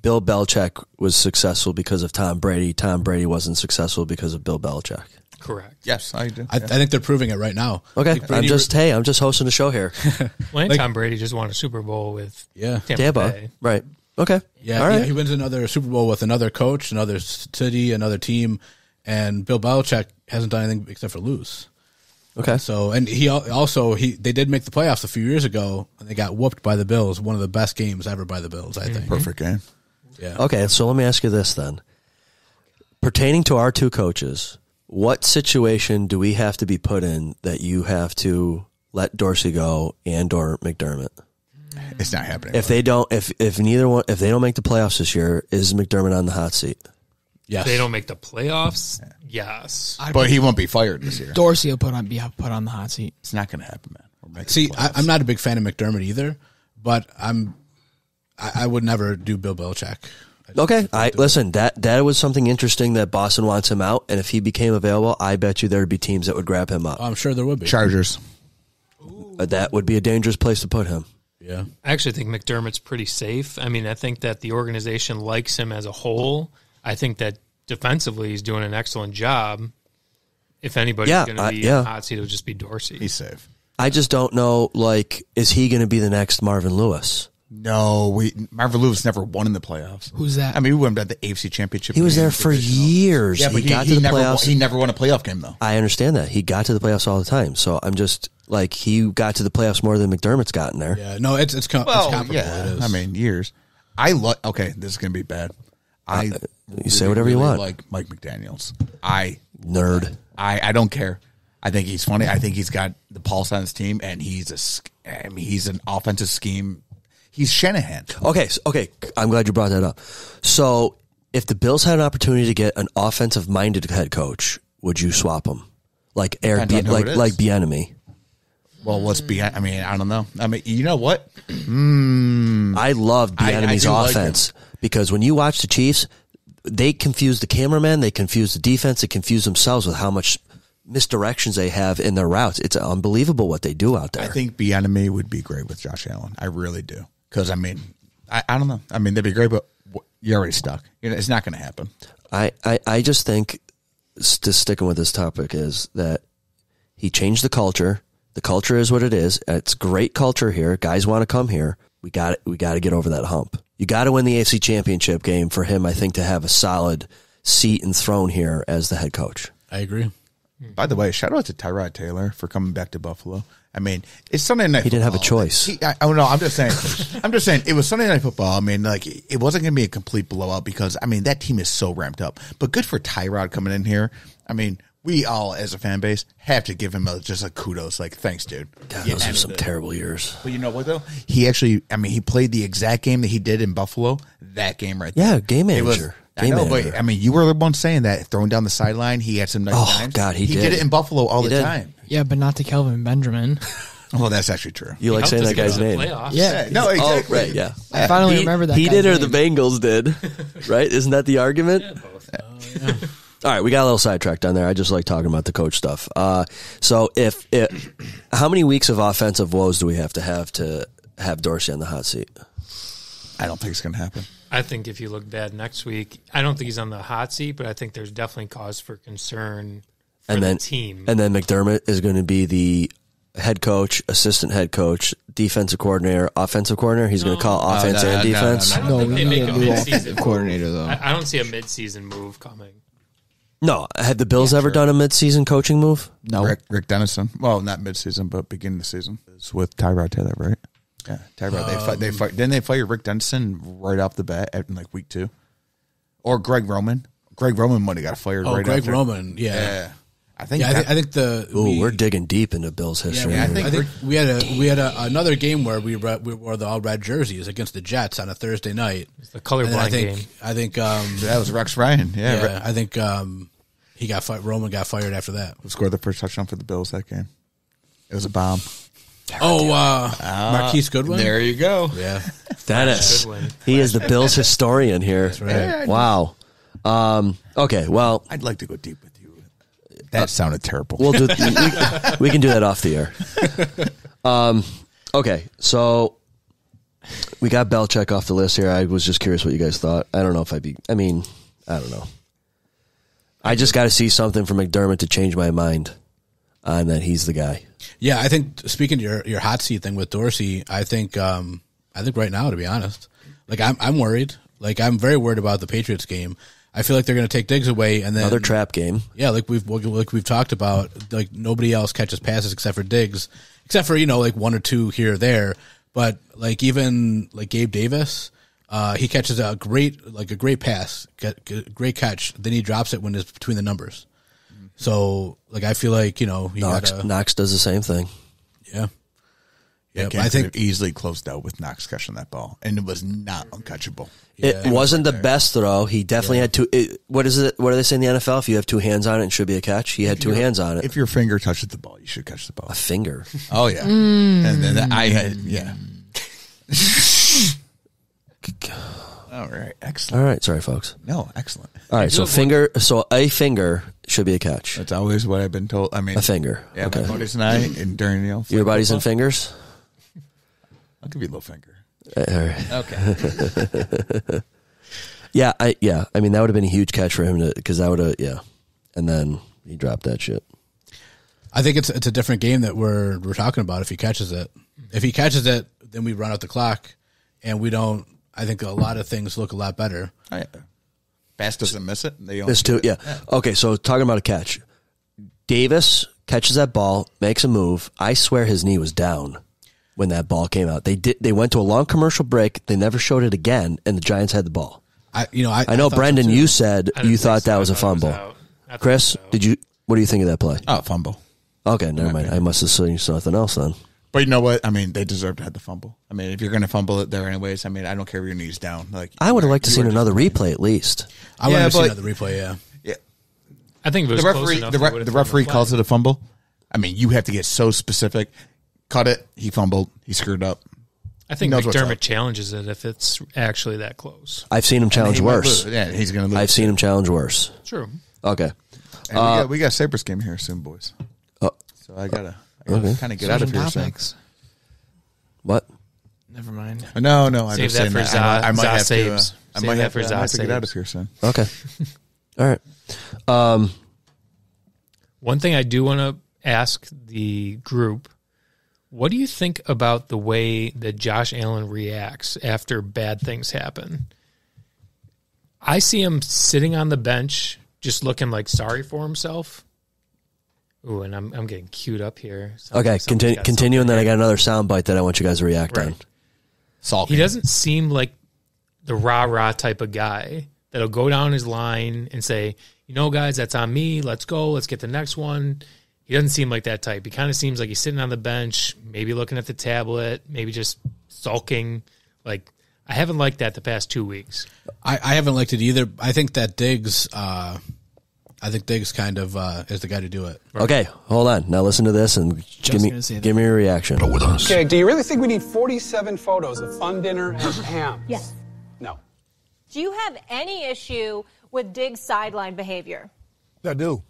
Bill Belichick was successful because of Tom Brady. Tom Brady wasn't successful because of Bill Belichick. Correct. Yes, I do. I think they're proving it right now. Okay, Like Brady I'm just hosting a show here. Well, and Tom Brady just won a Super Bowl with Tampa. Bay. Right. Okay. Yeah, All right. he wins another Super Bowl with another coach, another city, another team, and Bill Belichick hasn't done anything except for lose. Okay. So, and they did make the playoffs a few years ago, and they got whooped by the Bills. One of the best games ever by the Bills, I think. Perfect game. Yeah. Okay, so let me ask you this then. Pertaining to our two coaches, what situation do we have to be put in that you have to let Dorsey go and or McDermott? It's not happening. If they don't, if neither one, if they don't make the playoffs this year, is McDermott on the hot seat? Yes. If they don't make the playoffs, yes. But he won't be fired this year. Dorsey will be put on the hot seat. It's not going to happen, man. We're making See, the playoffs. I'm not a big fan of McDermott either, but I would never do Bill Belichick. Okay, listen. That was something interesting that Boston wants him out, and if he became available, I bet you there'd be teams that would grab him up. I'm sure there would be. Chargers. That would be a dangerous place to put him. Yeah. I actually think McDermott's pretty safe. I mean, I think that the organization likes him as a whole. I think that defensively he's doing an excellent job. If anybody's going to be in the hot seat, it'll just be Dorsey. He's safe. I just don't know, is he going to be the next Marvin Lewis? No, Marvin Lewis never won in the playoffs. Who's that? I mean, we went to the AFC Championship. He was there for years. Yeah, but he got to the playoffs. He never won a playoff game, though. I understand that. He got to the playoffs all the time. So I'm just, he got to the playoffs more than McDermott's gotten there. Yeah, no, it's comparable. Yeah, It is. I mean, years. Okay, this is going to be bad. You say whatever you want. Like Mike McDaniels. Nerd. I don't care. I think he's funny. I think he's got the pulse on his team, and he's an offensive scheme. He's Shanahan. Okay. I'm glad you brought that up. So if the Bills had an opportunity to get an offensive-minded head coach, would you swap him? Like Bieniemy? Well, what's Bieniemy? I mean, I don't know. I mean, you know what? I loved Bieniemy's offense because when you watch the Chiefs, they confuse the cameraman, they confuse the defense, they confuse themselves with how much misdirections they have in their routes. It's unbelievable what they do out there. I think Bieniemy would be great with Josh Allen. I really do. Because, I mean, I don't know. I mean, they'd be great, but you're already stuck. It's not going to happen. I just think, just sticking with this topic, is that he changed the culture. The culture is what it is. It's great culture here. Guys want to come here. We got to get over that hump. You got to win the AFC Championship game for him, I think, to have a solid seat and throne here as the head coach. I agree. By the way, shout out to Tyrod Taylor for coming back to Buffalo. I mean, it's Sunday Night Football. He didn't have a choice. I'm just saying, it was Sunday Night Football. I mean, it wasn't going to be a complete blowout because, I mean, that team is so ramped up. But good for Tyrod coming in here. I mean, we all, as a fan base, have to give him just a kudos. Thanks, dude. God, those are some terrible years. But you know what, though? He actually, he played the exact game that he did in Buffalo, that game right there. Yeah, game manager. But I mean, you were the one saying that, throwing down the sideline. He had some nice times. God, he did. He did it in Buffalo all the time. Yeah, but not to Kelvin Benjamin. Well, that's actually true. You like saying that guy's name? Yeah. No, exactly. Oh, right, yeah. I finally remember that. He guy's did or name. the Bengals did, right? Isn't that the argument? Yeah, both. Yeah. All right, we got a little sidetracked on there. I just like talking about the coach stuff. So how many weeks of offensive woes do we have to have Dorsey on the hot seat? I don't think it's going to happen. I think if you look bad next week, I don't think he's on the hot seat, but I think there's definitely cause for concern for the team. And then McDermott is going to be the head coach, assistant head coach, defensive coordinator, offensive coordinator. He's going to call offense and defense. I don't think they make a mid-season coordinator, though. I don't see a mid-season move coming. No, have the Bills ever done a mid-season coaching move? No. Rick Dennison. Well, not mid-season, but beginning of the season. It's with Tyrod Taylor, right? Yeah, Tyrod. Didn't they fire Rick Dennison right off the bat in week 2? Or Greg Roman? Greg Roman might have got fired right Greg after. Roman, yeah. I think we're digging deep into Bills history. Yeah, I think we had another game where we wore the all red jerseys against the Jets on a Thursday night. It's the colorblind game. I think that was Rex Ryan. Yeah, I think he got fired. Roman got fired after that. Who scored the first touchdown for the Bills that game? It was a bomb. Marquise Goodwin. There you go. Yeah, Dennis. He is the Bills historian here. That's right. Wow. Okay. Well, I'd like to go deep with you. That sounded terrible. We'll do. We can do that off the air. Okay, so we got Belichick off the list here. I was just curious what you guys thought. I don't know if I don't know. I just got to see something from McDermott to change my mind on that he's the guy. Yeah, I think speaking to your hot seat thing with Dorsey, I think right now, to be honest, like I'm worried. Like I'm very worried about the Patriots game. I feel like they're going to take Diggs away, and then Another trap game. Yeah, like we've talked about, like nobody else catches passes except for Diggs, except for like one or two here or there. But like even like Gabe Davis, he catches a great pass, great catch. Then he drops it when it's between the numbers. So like I feel like Knox does the same thing. Yeah. Yeah, I think easily closed out with Knox catching that ball, and it was not uncatchable. It wasn't the best throw. He definitely had two. What is it? What do they say in the NFL? If you have two hands on it, it should be a catch. He had two hands on it. If your finger touches the ball, you should catch the ball. A finger. Oh yeah. And then I had All right, excellent. All right, sorry, folks. No, excellent. All right, so a finger should be a catch. That's always what I've been told. I mean, a finger. Yeah, okay. my buddies and I, and during your buddies and fingers. I'll give you a little finger. Okay. Yeah. I mean, that would have been a huge catch for him because that would have, and then he dropped that shit. I think it's a different game that we're talking about. If he catches it, then we run out the clock, and we don't. I think a lot of things look a lot better. Bass doesn't miss it. There's two. Yeah. Okay. So talking about a catch, Davis catches that ball, makes a move. I swear his knee was down when that ball came out. They went to a long commercial break. They never showed it again, and the Giants had the ball. I know, Brendan, you said you thought that was a fumble. Chris, what do you think of that play? Oh, fumble. Okay, never mind. I must have seen something else then. But you know what? I mean, they deserve to have the fumble. I mean, if you're going to fumble it there anyways, I mean, I don't care if your knee's down. Like I would have liked to seen another replay at least. I would have seen another replay. Yeah. I think if it was close enough, the referee calls it a fumble. I mean, you have to get so specific. Cut it. He fumbled. He screwed up. I think McDermott challenges it if it's actually that close. I've seen him challenge worse. Yeah, he's going to lose. I've seen him challenge worse. True. Okay. And we got Sabres game here soon, boys. So I gotta kind of get out of here soon. What? Never mind. No. I'm Save just that saying for that. I might have Saves. to. I might have to get out of Saves. here soon. Okay. All right. One thing I do want to ask the group, what do you think about the way that Josh Allen reacts after bad things happen? I see him sitting on the bench just looking like sorry for himself. Ooh, and I'm getting queued up here. Okay, continue, and then I got another soundbite that I want you guys to react on. He doesn't seem like the rah-rah type of guy that'll go down his line and say, guys, that's on me. Let's go. Let's get the next one. He doesn't seem like that type. He kind of seems like he's sitting on the bench, maybe looking at the tablet, maybe just sulking. Like, I haven't liked that the past 2 weeks. I haven't liked it either. I think that Diggs kind of is the guy to do it. Right. Okay, hold on. Now listen to this and give me a reaction. But with us. Okay, do you really think we need 47 photos of fun dinner and ham? Yes. No. Do you have any issue with Diggs' sideline behavior? I do.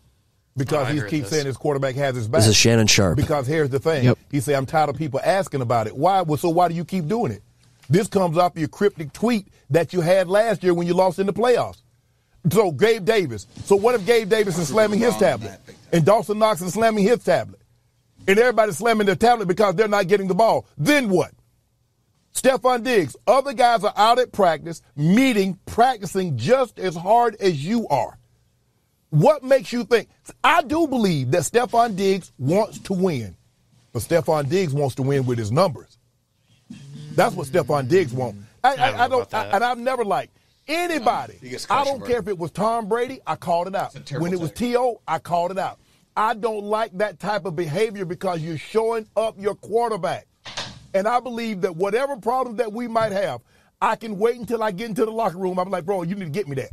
Because he keeps saying his quarterback has his back. This is Shannon Sharp. Because here's the thing. He said, I'm tired of people asking about it. Why? Well, so why do you keep doing it? This comes off your cryptic tweet that you had last year when you lost in the playoffs. So Gabe Davis. So what if Gabe Davis is slamming his tablet? And Dawson Knox is slamming his tablet? And everybody's slamming their tablet because they're not getting the ball. Then what? Stephon Diggs, other guys are out at practice, practicing just as hard as you are. What makes you think? I do believe that Stephon Diggs wants to win, but Stephon Diggs wants to win with his numbers. That's what Stephon Diggs wants. I've never liked anybody. I don't care if it was Tom Brady, I called it out. When it was T.O., I called it out. I don't like that type of behavior because you're showing up your quarterback. And I believe that whatever problems that we might have, I can wait until I get into the locker room. I'm like, bro, you need to get me that.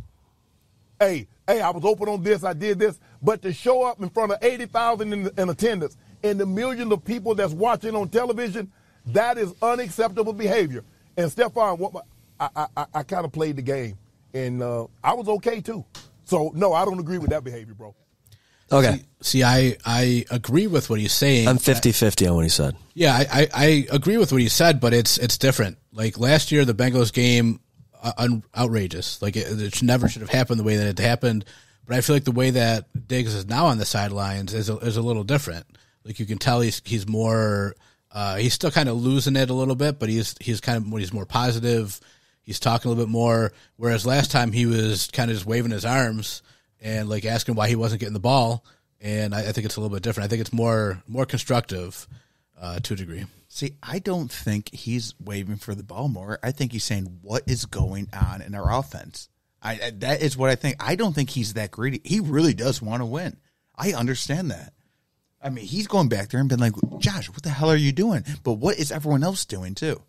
Hey, I was open on this, I did this. But to show up in front of 80,000 in attendance and the millions of people that's watching on television, that is unacceptable behavior. And Stephon, I kind of played the game, and I was okay too. So, no, I don't agree with that behavior, bro. Okay. See, I agree with what he's saying. I'm 50-50 on what he said. Yeah, I agree with what he said, but it's different. Like last year, the Bengals game, outrageous. Like it never should have happened the way that it happened. But I feel like the way that Diggs is now on the sidelines is a little different. Like you can tell he's more. He's still kind of losing it a little bit, but he's more positive. He's talking a little bit more. Whereas last time he was kind of just waving his arms and like asking why he wasn't getting the ball. And I think it's a little bit different. I think it's more constructive to a degree. See, I don't think he's waving for the ball more. I think he's saying, what is going on in our offense? That is what I think. I don't think he's that greedy. He really does want to win. I understand that. I mean, he's going back there and been like, Josh, what the hell are you doing? But what is everyone else doing too?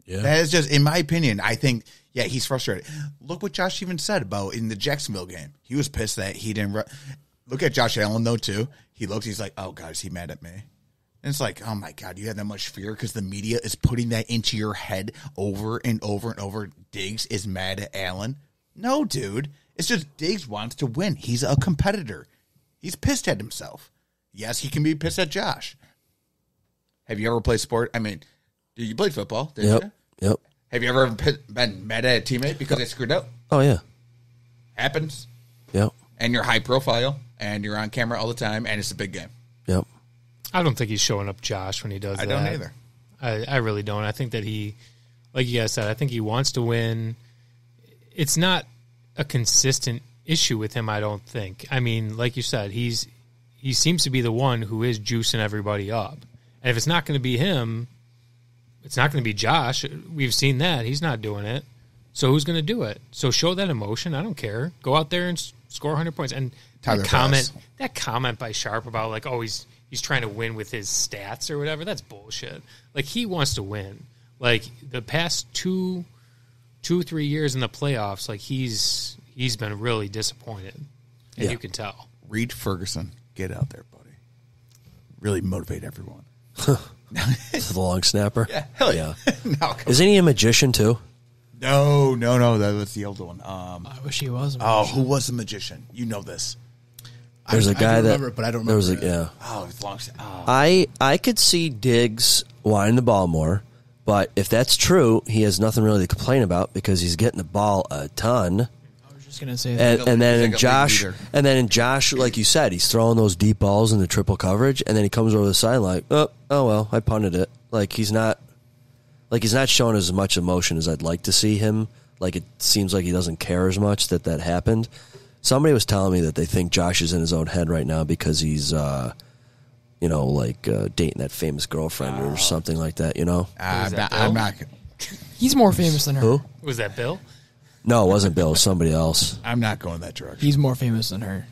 Yeah. That is just, in my opinion, I think, yeah, he's frustrated. Look what Josh even said about in the Jacksonville game. He was pissed that he didn't look at Josh Allen, though, too. He's like, oh, God, is he mad at me? And it's like, oh, my God, you have that much fear because the media is putting that into your head over and over and over. Diggs is mad at Allen. No, dude. It's just Diggs wants to win. He's a competitor. He's pissed at himself. Yes, he can be pissed at Josh. Have you ever played sport? I mean, you played football, didn't you? Yep. Have you ever been mad at a teammate because they screwed up? Oh, yeah. Happens. Yep. And you're high profile, and you're on camera all the time, and it's a big game. Yep. I don't think he's showing up Josh when he does that. I don't either. I really don't. I think that he, like you guys said, I think he wants to win. It's not a consistent issue with him, I don't think. I mean, like you said, he seems to be the one who is juicing everybody up. And if it's not going to be him, it's not going to be Josh. We've seen that. He's not doing it. So who's going to do it? So show that emotion. I don't care. Go out there and score 100 points. And that comment by Sharp about like, oh, he's trying to win with his stats or whatever, that's bullshit. Like, he wants to win. Like, the past 2-3 years in the playoffs, like, he's been really disappointed. And you can tell. Reed Ferguson, get out there, buddy. Really motivate everyone. The long snapper? Yeah, hell yeah. No, isn't he a magician, too? No. That was the older one. I wish he was a magician. Oh, who was the magician? You know this. There's a guy remember it, but I don't remember. Yeah. Oh, it's long. Oh. I could see Diggs wanting the ball more, but if that's true, he has nothing really to complain about because he's getting the ball a ton. I was just gonna say that. And then in Josh, like you said, he's throwing those deep balls in the triple coverage, and then he comes over the sideline like, oh well, I punted it. Like he's not showing as much emotion as I'd like to see him. Like it seems like he doesn't care as much that happened. Somebody was telling me that they think Josh is in his own head right now because he's, dating that famous girlfriend or something like that, you know? I'm not. He's more famous than her. Who? Was that Bill? No, it wasn't Bill. It was somebody else. I'm not going that direction. He's more famous than her.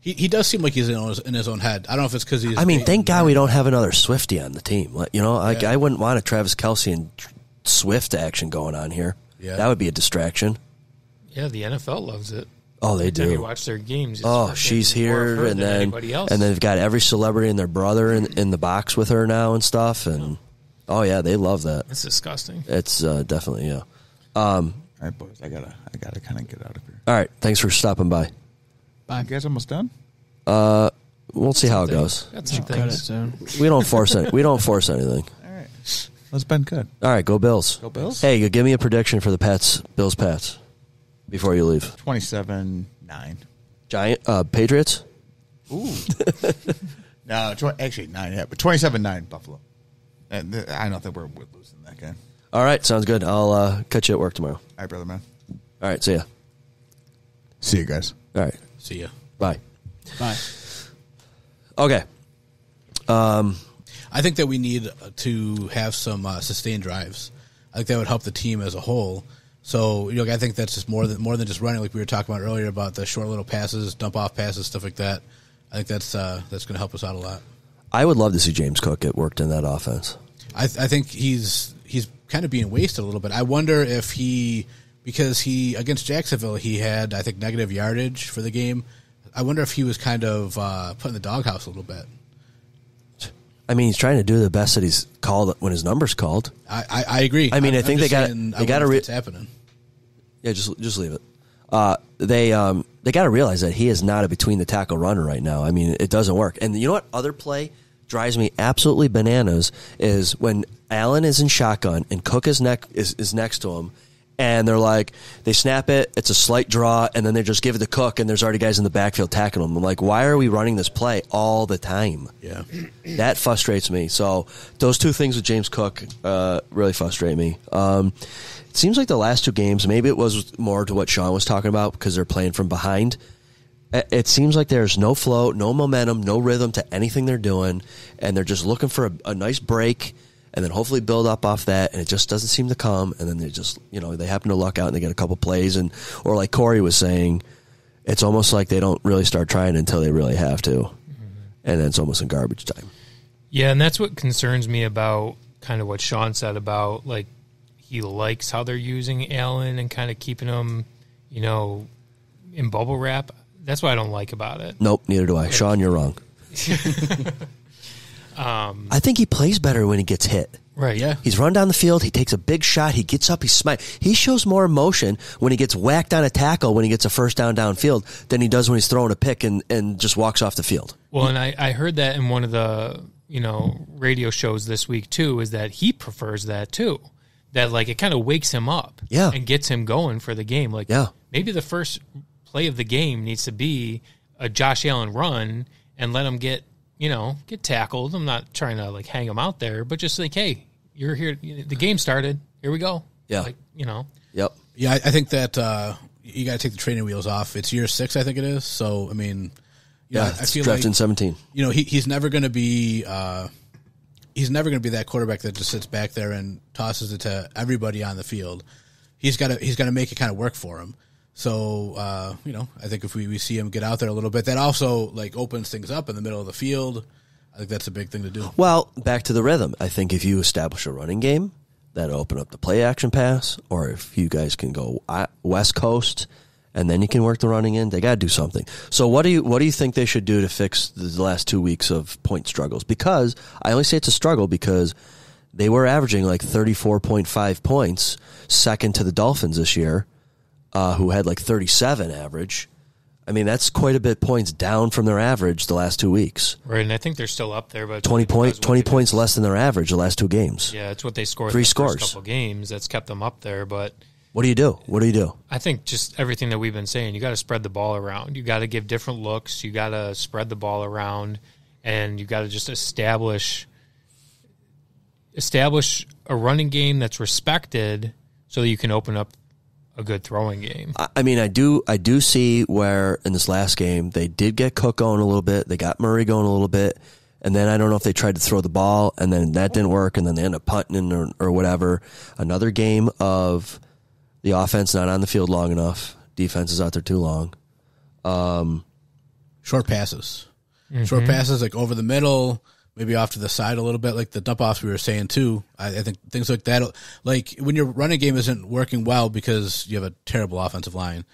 He does seem like he's in his own head. I don't know if it's because he's... I mean, thank God we don't have another Swiftie on the team. You know, I wouldn't want a Travis Kelce and Swift action going on here. Yeah. That would be a distraction. Yeah, the NFL loves it. Oh, they do. When you watch their games. Oh, she's here, and then they've got every celebrity and their brother in the box with her now and stuff. And oh yeah, they love that. That's disgusting. It's definitely All right, boys, I gotta kind of get out of here. All right, thanks for stopping by. Bye. You guys almost done? We'll see how it goes. Got some things. We don't force anything. All right, that's been good. All right, go Bills. Go Bills. Hey, give me a prediction for the Bills Pats before you leave. 27-9. Giant Patriots. Ooh. No, actually 9. Yeah, but 27-9 Buffalo. And I don't think we're losing that game. All right, sounds good. I'll catch you at work tomorrow. All right, brother man. All right, see ya. See you guys. All right, See ya. bye. Bye. Okay. I think that we need to have some sustained drives. I think that would help the team as a whole. So, I think that's just more than just running, like we were talking about earlier about the short little passes, dump off passes, stuff like that. I think that's going to help us out a lot. I would love to see James Cook get worked in that offense. I think he's kind of being wasted a little bit. I wonder if because against Jacksonville he had, I think, negative yardage for the game. I wonder if he was kind of put in the doghouse a little bit. I mean, he's trying to do the best that he's called when his number's called. I agree. I mean, I think they got to. It's happening. Yeah, just leave it. They they got to realize that he is not a between the tackle runner right now. I mean, it doesn't work. And you know what other play drives me absolutely bananas is when Allen is in shotgun and Cook is next to him, and they're like, they snap it, it's a slight draw, and then they just give it to Cook, and there's already guys in the backfield tackling him. I'm like, why are we running this play all the time? Yeah. That frustrates me. So those two things with James Cook really frustrate me. It seems like the last two games, maybe it was more to what Sean was talking about because they're playing from behind. It seems like there's no flow, no momentum, no rhythm to anything they're doing, and they're just looking for a nice break and then hopefully build up off that, and it just doesn't seem to come, and then they just, they happen to luck out and they get a couple plays, or like Corey was saying, it's almost like they don't really start trying until they really have to, and then it's almost in garbage time. Yeah, and that's what concerns me about kind of what Sean said about, like, he likes how they're using Allen and kind of keeping him, in bubble wrap. That's what I don't like about it. Nope, neither do I. Sean, you're wrong. I think he plays better when he gets hit. Right. Yeah. He's run down the field. He takes a big shot. He gets up. He smiles. He shows more emotion when he gets whacked on a tackle when he gets a first down downfield than he does when he's throwing a pick and just walks off the field. Well, and I heard that in one of the radio shows this week too, is that he prefers that too. That like it kind of wakes him up, and gets him going for the game. Like, maybe the first play of the game needs to be a Josh Allen run and let him get tackled. I'm not trying to like hang him out there, but just like, hey, you're here. The game started. Here we go. Yeah. Yep. Yeah, I think that you got to take the training wheels off. It's year 6, I think it is. So I mean, I feel drafted like in 17. He's never going to be. He's never going to be that quarterback that just sits back there and tosses it to everybody on the field. He's got to make it kind of work for him. So, I think if we see him get out there a little bit, that also like opens things up in the middle of the field. I think that's a big thing to do. Well, back to the rhythm. I think if you establish a running game, that'll open up the play action pass, or if you guys can go West Coast and then you can work the running in, they got to do something. So what do you think they should do to fix the last 2 weeks of point struggles? Because I only say it's a struggle because they were averaging like 34.5 points, second to the Dolphins this year, who had like 37 average. I mean, that's quite a bit points down from their average the last 2 weeks. Right, and I think they're still up there, but 20 points less than their average the last 2 games. Yeah, it's what they scored 3 in the scores. First couple games that's kept them up there. But what do you do? I think just everything that we've been saying. You got to spread the ball around. You got to give different looks. You got to spread the ball around, and you got to just establish a running game that's respected, so that you can open up a good throwing game. I mean, I do see where in this last game they did get Cook going a little bit. They got Murray going a little bit. And then I don't know if they tried to throw the ball and then that didn't work and then they end up punting or whatever. Another game of the offense not on the field long enough. Defense is out there too long. Short passes. Mm-hmm. Short passes like over the middle, maybe off to the side a little bit, like the dump offs we were saying too. I think things like that, like when your running game isn't working well because you have a terrible offensive line,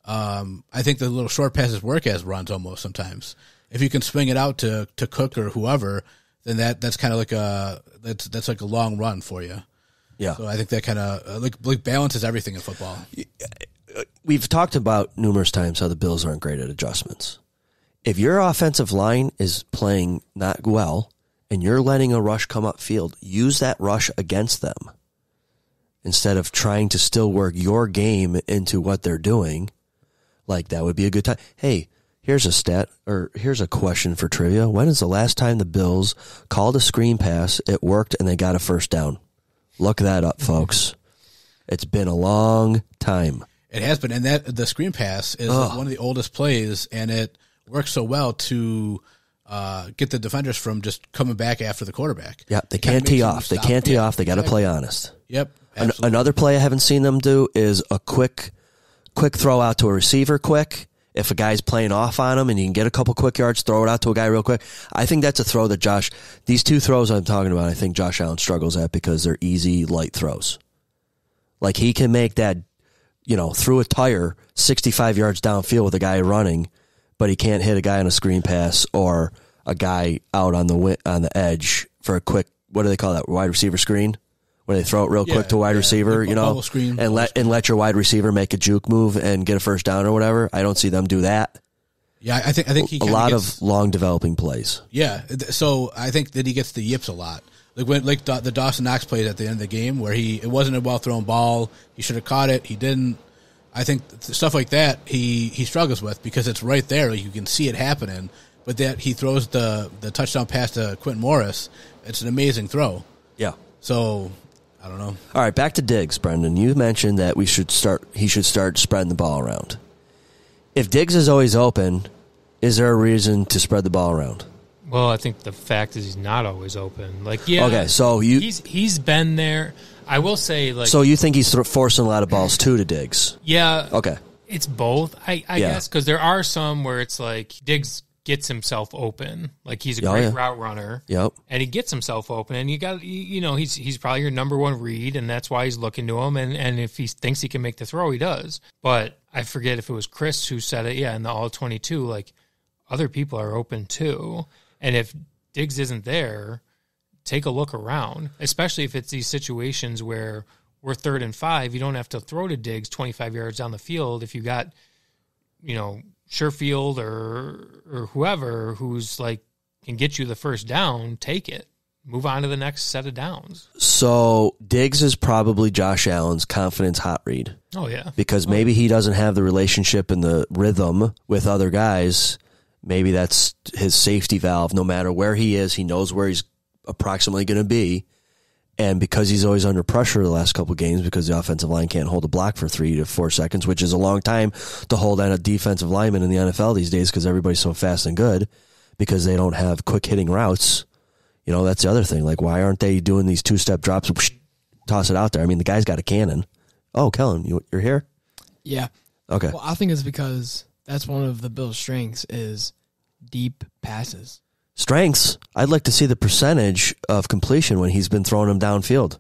I think the little short passes work as runs almost sometimes. If you can swing it out to Cook or whoever, then that's kind of like that's like a long run for you. Yeah. So I think that kind of like balances everything in football. We've talked about numerous times how the Bills aren't great at adjustments. If your offensive line is playing not well and you're letting a rush come upfield, use that rush against them instead of trying to still work your game into what they're doing. Like, that would be a good time. Hey, here's a stat, or here's a question for trivia. When is the last time the Bills called a screen pass, it worked, and they got a first down? Look that up, folks. It's been a long time. It has been, and that the screen pass is one of the oldest plays, and it works so well to get the defenders from just coming back after the quarterback. Yeah, they can't tee off. They can't tee off. They got to play honest. Yep. Another play I haven't seen them do is a quick throw out to a receiver quick. If a guy's playing off on him and you can get a couple quick yards, throw it out to a guy real quick. I think that's a throw that these 2 throws I'm talking about, I think Josh Allen struggles at because they're easy, light throws. Like, he can make that, through a tire 65 yards downfield with a guy running, but he can't hit a guy on a screen pass or a guy out on the edge for a quick, what do they call that, wide receiver screen? when they throw it real quick to wide receiver, Like bubble screen, and let your wide receiver make a juke move and get a first down or whatever. I don't see them do that. Yeah, I think he a lot gets, of long developing plays. Yeah, so I think that he gets the yips a lot. Like the Dawson Knox played at the end of the game where it wasn't a well thrown ball. He should have caught it. He didn't. I think stuff like that he struggles with because it's right there. Like you can see it happening. But that he throws the touchdown pass to Quentin Morris. It's an amazing throw. Yeah. So I don't know. All right, back to Diggs, Brendan. You mentioned that he should start spreading the ball around. If Diggs is always open, is there a reason to spread the ball around? Well, I think the fact is he's not always open. Like, yeah, okay, so he's been there. I will say, like, so you think he's forcing a lot of balls too to Diggs? Yeah. Okay. It's both, I guess, because there are some where it's like Diggs gets himself open, like he's a great route runner. Yep. And he gets himself open, and he's probably your number one read, and that's why he's looking to him. And if he thinks he can make the throw, he does. But I forget if it was Chris who said it. Yeah, in the all 22, like other people are open too, and if Diggs isn't there, take a look around, especially if it's these situations where we're 3rd and 5. You don't have to throw to Diggs 25 yards down the field if you got, Sherfield or whoever who's like can get you the first down, take it. Move on to the next set of downs. So Diggs is probably Josh Allen's confidence hot read. Oh, yeah. Because maybe he doesn't have the relationship and the rhythm with other guys. Maybe that's his safety valve. No matter where he is, he knows where he's approximately going to be. And because he's always under pressure the last couple of games because the offensive line can't hold a block for 3 to 4 seconds, which is a long time to hold on a defensive lineman in the NFL these days because everybody's so fast and good because they don't have quick-hitting routes. That's the other thing. Like, why aren't they doing these 2-step drops? Whoosh, toss it out there. I mean, the guy's got a cannon. Oh, Kellen, you're here? Yeah. Okay. Well, I think it's because that's one of the Bills' strengths is deep passes. Strengths, I'd like to see the percentage of completion when he's been throwing them downfield.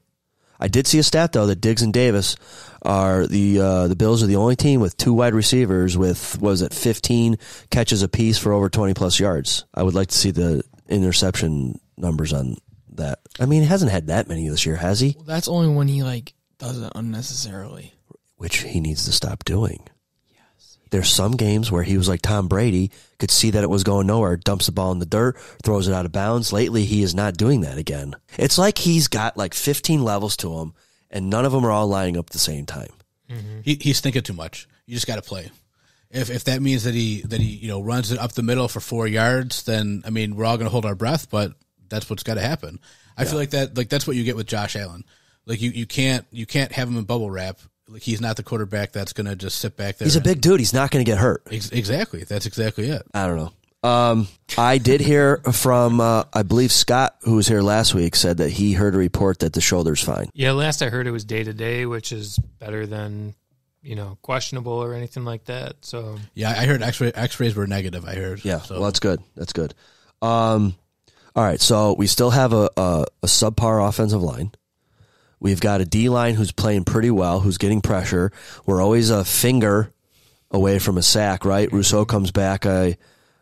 I did see a stat, though, that Diggs and Davis are the Bills are the only team with 2 wide receivers with, 15 catches apiece for over 20-plus yards. I would like to see the interception numbers on that. I mean, he hasn't had that many this year, has he? Well, that's only when he, does it unnecessarily. Which he needs to stop doing. There's some games where he was like Tom Brady, could see that it was going nowhere, dumps the ball in the dirt, throws it out of bounds. Lately, he is not doing that again. It's like he's got 15 levels to him, and none of them are all lining up at the same time. Mm-hmm. He's thinking too much. You just got to play. If that means that he runs it up the middle for 4 yards, then I mean we're all going to hold our breath, but that's what's got to happen. I feel like that's what you get with Josh Allen. Like you can't have him in bubble wrap. Like he's not the quarterback that's going to just sit back there. He's a big dude. He's not going to get hurt. Exactly. That's exactly it. I don't know. I did hear from, I believe Scott, who was here last week, said that he heard a report that the shoulder's fine. Yeah, last I heard it was day-to-day, which is better than, questionable or anything like that. So yeah, I heard X-rays were negative, I heard. Yeah, so. Well, that's good. That's good. All right, so we still have a subpar offensive line. We've got a D-line who's playing pretty well, who's getting pressure. We're always a finger away from a sack, right? Rousseau comes back. I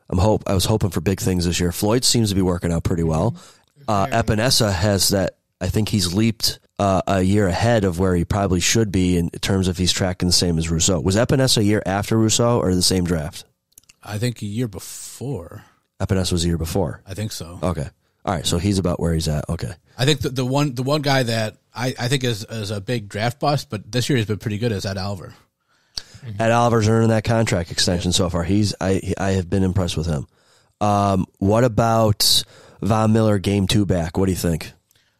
was hoping for big things this year. Floyd seems to be working out pretty well. Epinesa has that. I think he's leaped a year ahead of where he probably should be in terms of he's tracking the same as Rousseau. Was Epinesa a year after Rousseau or the same draft? I think a year before. Epinesa was a year before. I think so. Okay. All right, so he's about where he's at. Okay. I think the one guy that I think is a big draft bust, but this year he's been pretty good is Ed Oliver. Ed Oliver's earning that contract extension so far. I have been impressed with him. What about Von Miller game 2 back? What do you think?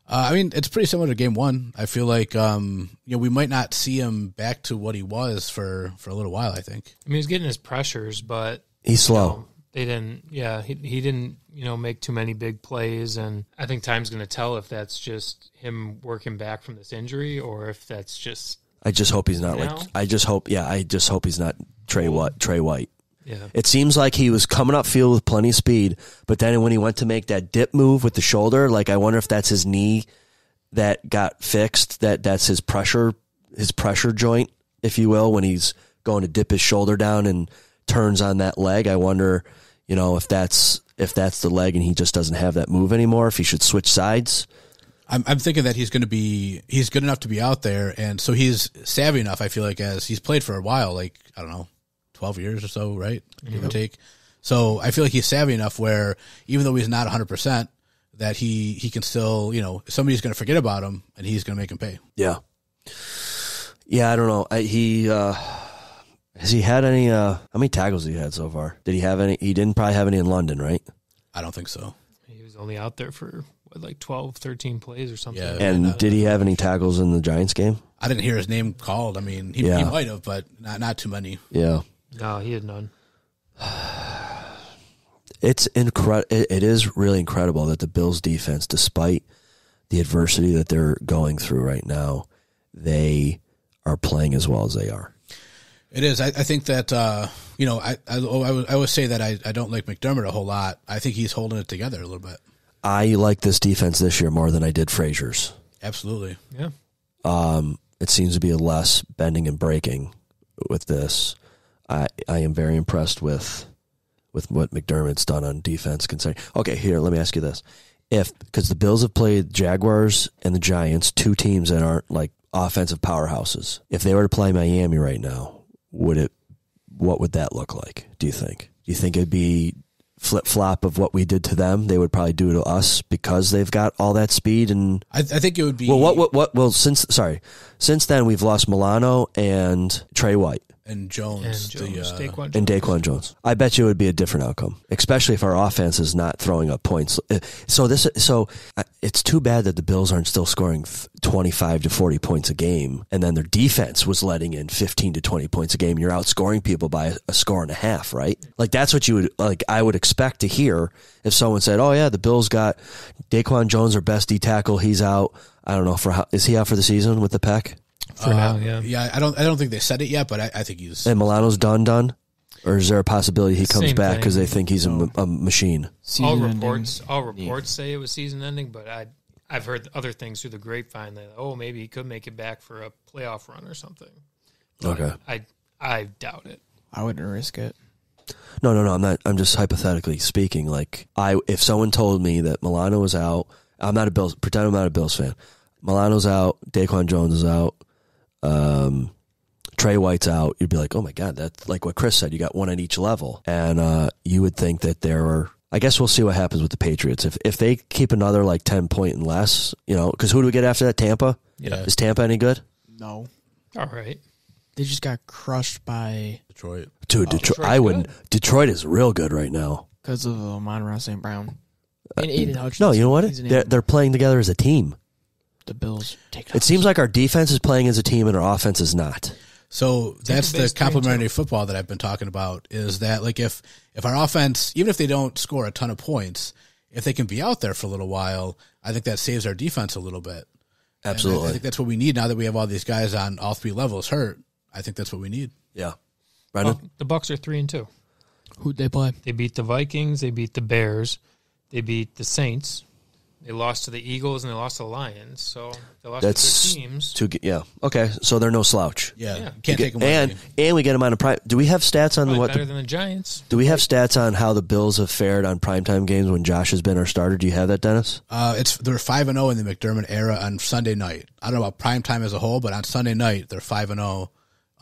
I mean, it's pretty similar to game 1. I feel like we might not see him back to what he was for a little while, I think. I mean, he's getting his pressures, but he's slow. They didn't, he didn't, make too many big plays. And I think time's going to tell if that's just him working back from this injury or if that's just. I just hope he's not I just hope he's not Trey White. Yeah. It seems like he was coming up field with plenty of speed, but then when he went to make that dip move with the shoulder, I wonder if that's his knee that got fixed, that's his pressure joint, if you will, when he's going to dip his shoulder down and turns on that leg. I wonder, if that's the leg and he just doesn't have that move anymore, if he should switch sides. I'm thinking that he's good enough to be out there, and so he's savvy enough. I feel like as he's played for a while, like I don't know, 12 years or so, right? Give or take. So I feel like he's savvy enough where even though he's not 100%, that he can still, somebody's going to forget about him and he's going to make him pay. Yeah. Yeah, I don't know. Has he had any? How many tackles has he had so far? Did he have any? He didn't probably have any in London, right? I don't think so. He was only out there for like 12, 13 plays or something. Yeah. And did he have any tackles in the Giants game? I didn't hear his name called. I mean, he might have, but not too many. Yeah. No, he had none. It's It is really incredible that the Bills defense, despite the adversity that they're going through right now, they are playing as well as they are. It is. I think that I would say that I don't like McDermott a whole lot. I think he's holding it together a little bit. I like this defense this year more than I did Frazier's. Absolutely. Yeah. It seems to be less bending and breaking with this. I am very impressed with what McDermott's done on defense. Okay, here, let me ask you this. Because the Bills have played Jaguars and the Giants, two teams that aren't like offensive powerhouses. If they were to play Miami right now, what would that look like, do you think? Do you think it'd be flip-flop of what we did to them? They would probably do to us because they've got all that speed? And I think it would be... Well, since then we've lost Milano and Trey White. And Jones. And Daquan Jones. I bet you it would be a different outcome, especially if our offense is not throwing up points. So it's too bad that the Bills aren't still scoring 25 to 40 points a game, and then their defense was letting in 15 to 20 points a game. You're outscoring people by a score and a half, right? Like that's what you would like. I would expect to hear if someone said, "Oh yeah, the Bills got Daquan Jones, our best D tackle. He's out. I don't know is he out for the season with the pec?" For now, yeah. Yeah, I don't think they said it yet, but I think he's... And Milano's done? Or is there a possibility he comes back because they think he's a machine? All reports say it was season ending, but I've heard other things through the grapevine that maybe he could make it back for a playoff run or something. Okay. I doubt it. I wouldn't risk it. No, I'm not. I'm just hypothetically speaking. Like if someone told me that Milano was out, pretend I'm not a Bills fan. Milano's out, Daquan Jones is out, Trey White's out, you'd be like, oh my God, that's like what Chris said. You got one at each level. And you would think that I guess we'll see what happens with the Patriots. If they keep another like 10 point and less, because who do we get after that? Tampa? Yeah. Is Tampa any good? No. All right. They just got crushed by Detroit. Dude, Detroit is real good right now. Because of Amon-Ra St. Brown. And Aiden Hutchinson. No, you know what? They're playing together as a team. The Bills take it seems like our defense is playing as a team and our offense is not. So that's the complementary football that I've been talking about, is that like if our offense, even if they don't score a ton of points, if they can be out there for a little while, I think that saves our defense a little bit. Absolutely. I think that's what we need now that we have all these guys on all three levels hurt. I think that's what we need. Yeah. Brandon? Well, the Bucs are 3-2. Who'd they play? They beat the Vikings. They beat the Bears. They beat the Saints. They lost to the Eagles and they lost to the Lions. So they lost to good teams. Okay. So they're no slouch. Yeah. Can't take them away. And we get them on a prime. Do we have stats on Probably better than the Giants? Do we have stats on how the Bills have fared on primetime games when Josh has been our starter? Do you have that, Dennis? They're 5-0 in the McDermott era on Sunday night. I don't know about primetime as a whole, but on Sunday night they're 5-0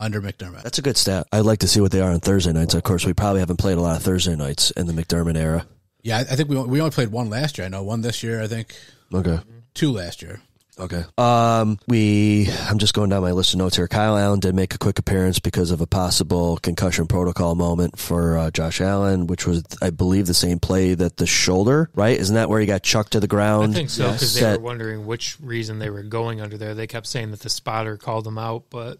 under McDermott. That's a good stat. I'd like to see what they are on Thursday nights. Of course, we probably haven't played a lot of Thursday nights in the McDermott era. Yeah, I think we only played one last year. I know one this year, I think. Okay. 2 last year. Okay. I'm just going down my list of notes here. Kyle Allen did make a quick appearance because of a possible concussion protocol moment for Josh Allen, which was, I believe, the same play that the shoulder, right? Isn't that where he got chucked to the ground? I think so, because they were wondering which reason they were going under there. They kept saying that the spotter called them out, but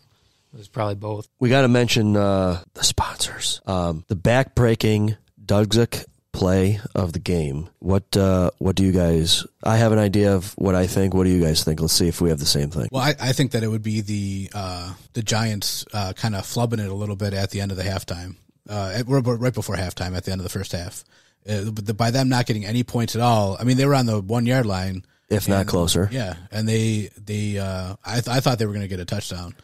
it was probably both. We got to mention the sponsors. The back-breaking Dugzik play of the game. What do you guys... I have an idea of what I think. What do you guys think? Let's see if we have the same thing. Well, I think that it would be the Giants kind of flubbing it a little bit at the end of the halftime. Right before halftime, at the end of the first half. By them not getting any points at all, I mean, they were on the 1 yard line. If not closer. Yeah, and I thought they were going to get a touchdown.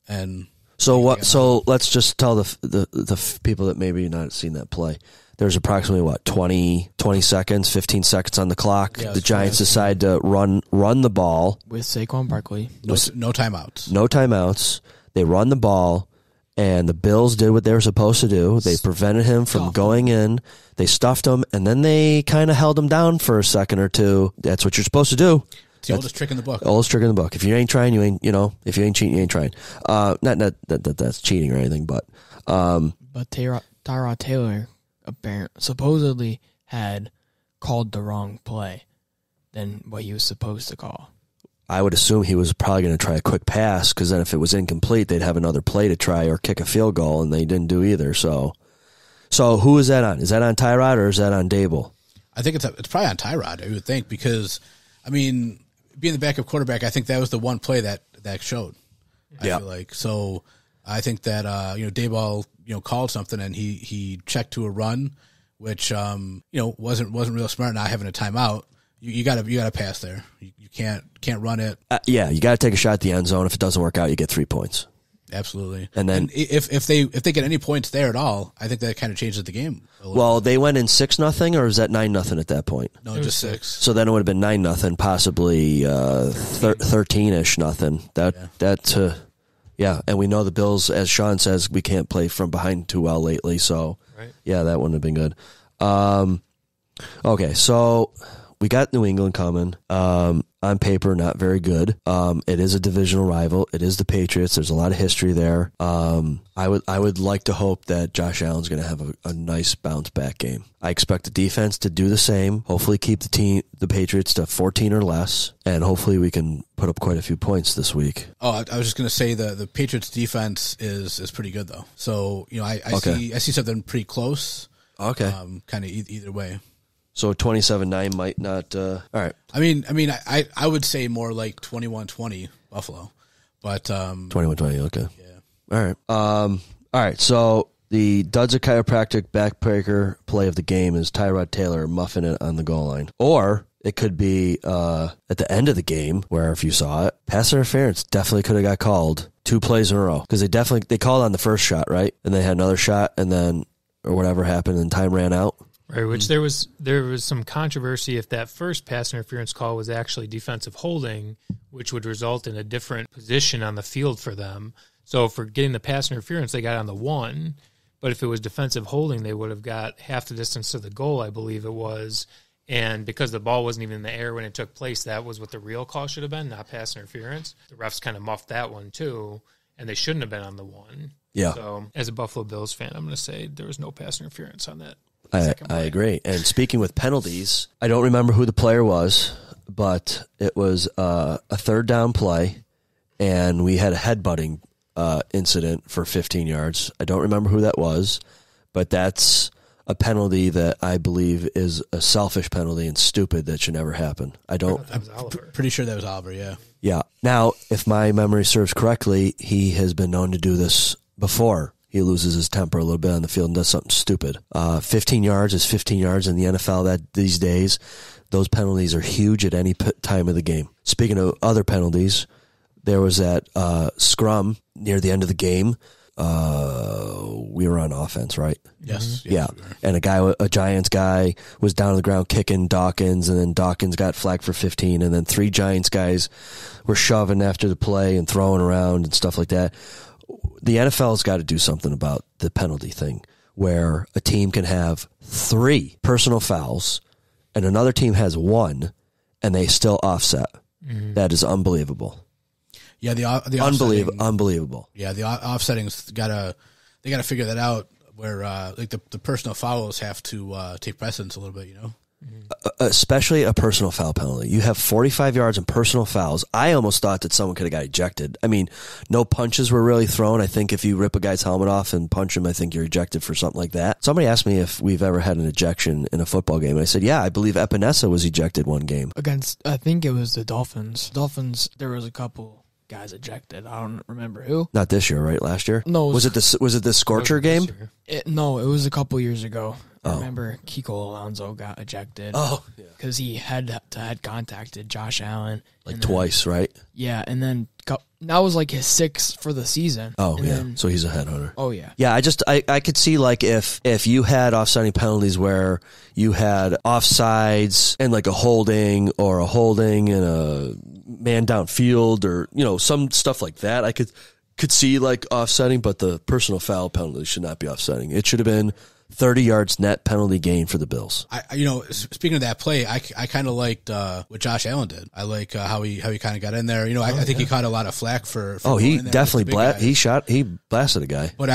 And So what? So let's just tell the people that maybe not seen that play. There's approximately 20 seconds, 15 seconds on the clock. Yeah, the Giants decide to run the ball with Saquon Barkley. No timeouts. No timeouts. They run the ball, and the Bills did what they were supposed to do. They prevented him from going in. They stuffed him, and then they kind of held him down for a second or two. That's what you're supposed to do. It's the oldest trick in the book. Oldest trick in the book. If you ain't trying, you ain't. If you ain't cheating, you ain't trying. Not that that's cheating or anything, but. But Tyrod Taylor supposedly had called the wrong play than what he was supposed to call. I would assume he was probably going to try a quick pass, because then if it was incomplete, they'd have another play to try or kick a field goal, and they didn't do either. So who is that on? Is that on Tyrod or is that on Dable? I think it's probably on Tyrod, I would think, because, I mean, being the backup quarterback, I think that was the one play that showed. I feel like. So I think that, Dayball, called something and he checked to a run, which, wasn't real smart, not having a timeout. You gotta pass there. You can't run it. You gotta take a shot at the end zone. If it doesn't work out, you get 3 points. Absolutely. And then if they get any points there at all, I think that kind of changes the game. Well, they went in 6-0, or was that 9-0 at that point? No, just 6. So then it would have been 9-0, possibly 13-ish nothing. And we know the Bills, as Sean says, we can't play from behind too well lately. So that wouldn't have been good. Okay, so we got New England coming. On paper, not very good. It is a divisional rival. It is the Patriots. There's a lot of history there. I would like to hope that Josh Allen's going to have a nice bounce back game. I expect the defense to do the same. Hopefully, keep the Patriots to 14 or less, and hopefully we can put up quite a few points this week. Oh, I was just going to say the Patriots defense is pretty good though. So I see something pretty close. Okay, kind of either way. So 27-9 might not. All right. I mean, I would say more like 21-20 Buffalo, but 21-20. Okay. Yeah. All right. All right. So the Duds of Chiropractic backbreaker play of the game is Tyrod Taylor muffing it on the goal line, or it could be at the end of the game where, if you saw it, pass interference definitely could have got called 2 plays in a row, because they called on the first shot, right, and they had another shot, and then or whatever happened, and time ran out. Right, which there was some controversy if that first pass interference call was actually defensive holding, which would result in a different position on the field for them. So for getting the pass interference, they got on the 1, but if it was defensive holding, they would have got half the distance to the goal, I believe it was. And because the ball wasn't even in the air when it took place, that was what the real call should have been, not pass interference. The refs kind of muffed that one too, and they shouldn't have been on the 1. Yeah. So as a Buffalo Bills fan, I'm going to say there was no pass interference on that. I agree. And speaking with penalties, I don't remember who the player was, but it was a third down play, and we had a headbutting incident for 15 yards. I don't remember who that was, but that's a penalty that I believe is a selfish penalty and stupid that should never happen. I'm pretty sure that was Oliver, yeah. Yeah. Now, if my memory serves correctly, he has been known to do this before. He loses his temper a little bit on the field and does something stupid. 15 yards is 15 yards in the NFL that these days. Those penalties are huge at any time of the game. Speaking of other penalties, there was that scrum near the end of the game. We were on offense, right? Yes. Yeah. And a Giants guy was down on the ground kicking Dawkins, and then Dawkins got flagged for 15, and then 3 Giants guys were shoving after the play and throwing around and stuff like that. The NFL's got to do something about the penalty thing, where a team can have 3 personal fouls and another team has 1, and they still offset. Mm-hmm. That is unbelievable. Yeah, the unbelievable. Yeah, the offsetting's they gotta figure that out, where like the personal fouls have to take precedence a little bit, Especially a personal foul penalty. You have 45 yards in personal fouls. I almost thought that someone could have got ejected. I mean, no punches were really thrown. I think if you rip a guy's helmet off and punch him, I think you're ejected for something like that. Somebody asked me if we've ever had an ejection in a football game. And I said, yeah, I believe Epinesa was ejected one game. I think it was the Dolphins. There was a couple guys ejected. I don't remember who. Not this year, right? Last year? No. Was it the Scorcher game? No, it was a couple years ago. I remember Kiko Alonso got ejected. Oh, because he head-to-head contacted Josh Allen like twice, right? Yeah, and then that was like his 6th for the season. Oh, and yeah. then, So he's a headhunter. Oh, yeah. Yeah, I could see like if you had offsiding penalties where you had offsides and like a holding and a man downfield or, some stuff like that, I could see like offsetting, but the personal foul penalty should not be offsetting. It should have been 30 yards net penalty gain for the Bills. Speaking of that play, I kind of liked what Josh Allen did. I like how he kind of got in there. I think he caught a lot of flack for he definitely he blasted a guy. But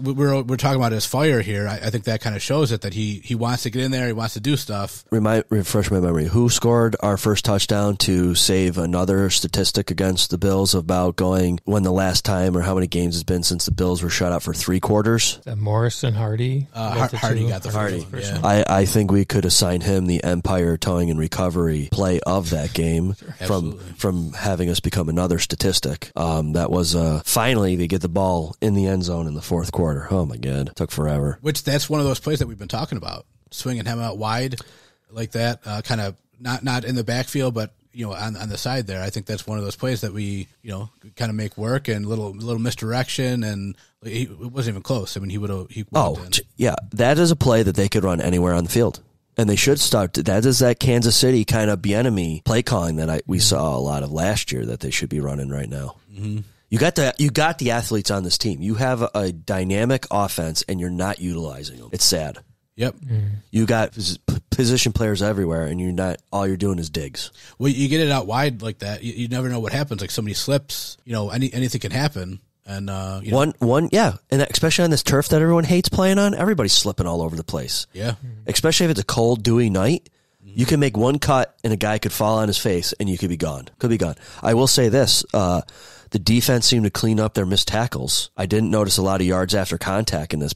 we're talking about his fire here. I think that kind of shows it that he wants to get in there. He wants to do stuff. Refresh my memory. Who scored our first touchdown to save another statistic against the Bills about going when the last time or how many games it's been since the Bills were shut out for 3 quarters? Is that Morrison Hardy? Hardy got the Hardy. First one. I think we could assign him the Empire towing and recovery play of that game from having us become another statistic. That was finally they get the ball in the end zone in the 4th quarter. Oh my God, took forever. Which that's one of those plays that we've been talking about, swinging him out wide like that, kind of not in the backfield, but on the side there. I think that's one of those plays that we kind of make work and little misdirection, and it wasn't even close. I mean, he yeah, that is a play that they could run anywhere on the field, and they should start. That is that Kansas City kind of Bieniemy play calling that we saw a lot of last year that they should be running right now. Mm-hmm. You got the athletes on this team. You have a dynamic offense, and you're not utilizing them. It's sad. Yep. You got position players everywhere, and all you're doing is digs. Well, you get it out wide like that. You never know what happens. Like somebody slips, anything can happen. And and especially on this turf that everyone hates playing on, everybody's slipping all over the place. Yeah. Especially if it's a cold, dewy night, you can make one cut and a guy could fall on his face, and you could be gone. Could be gone. I will say this: the defense seemed to clean up their missed tackles. I didn't notice a lot of yards after contact in this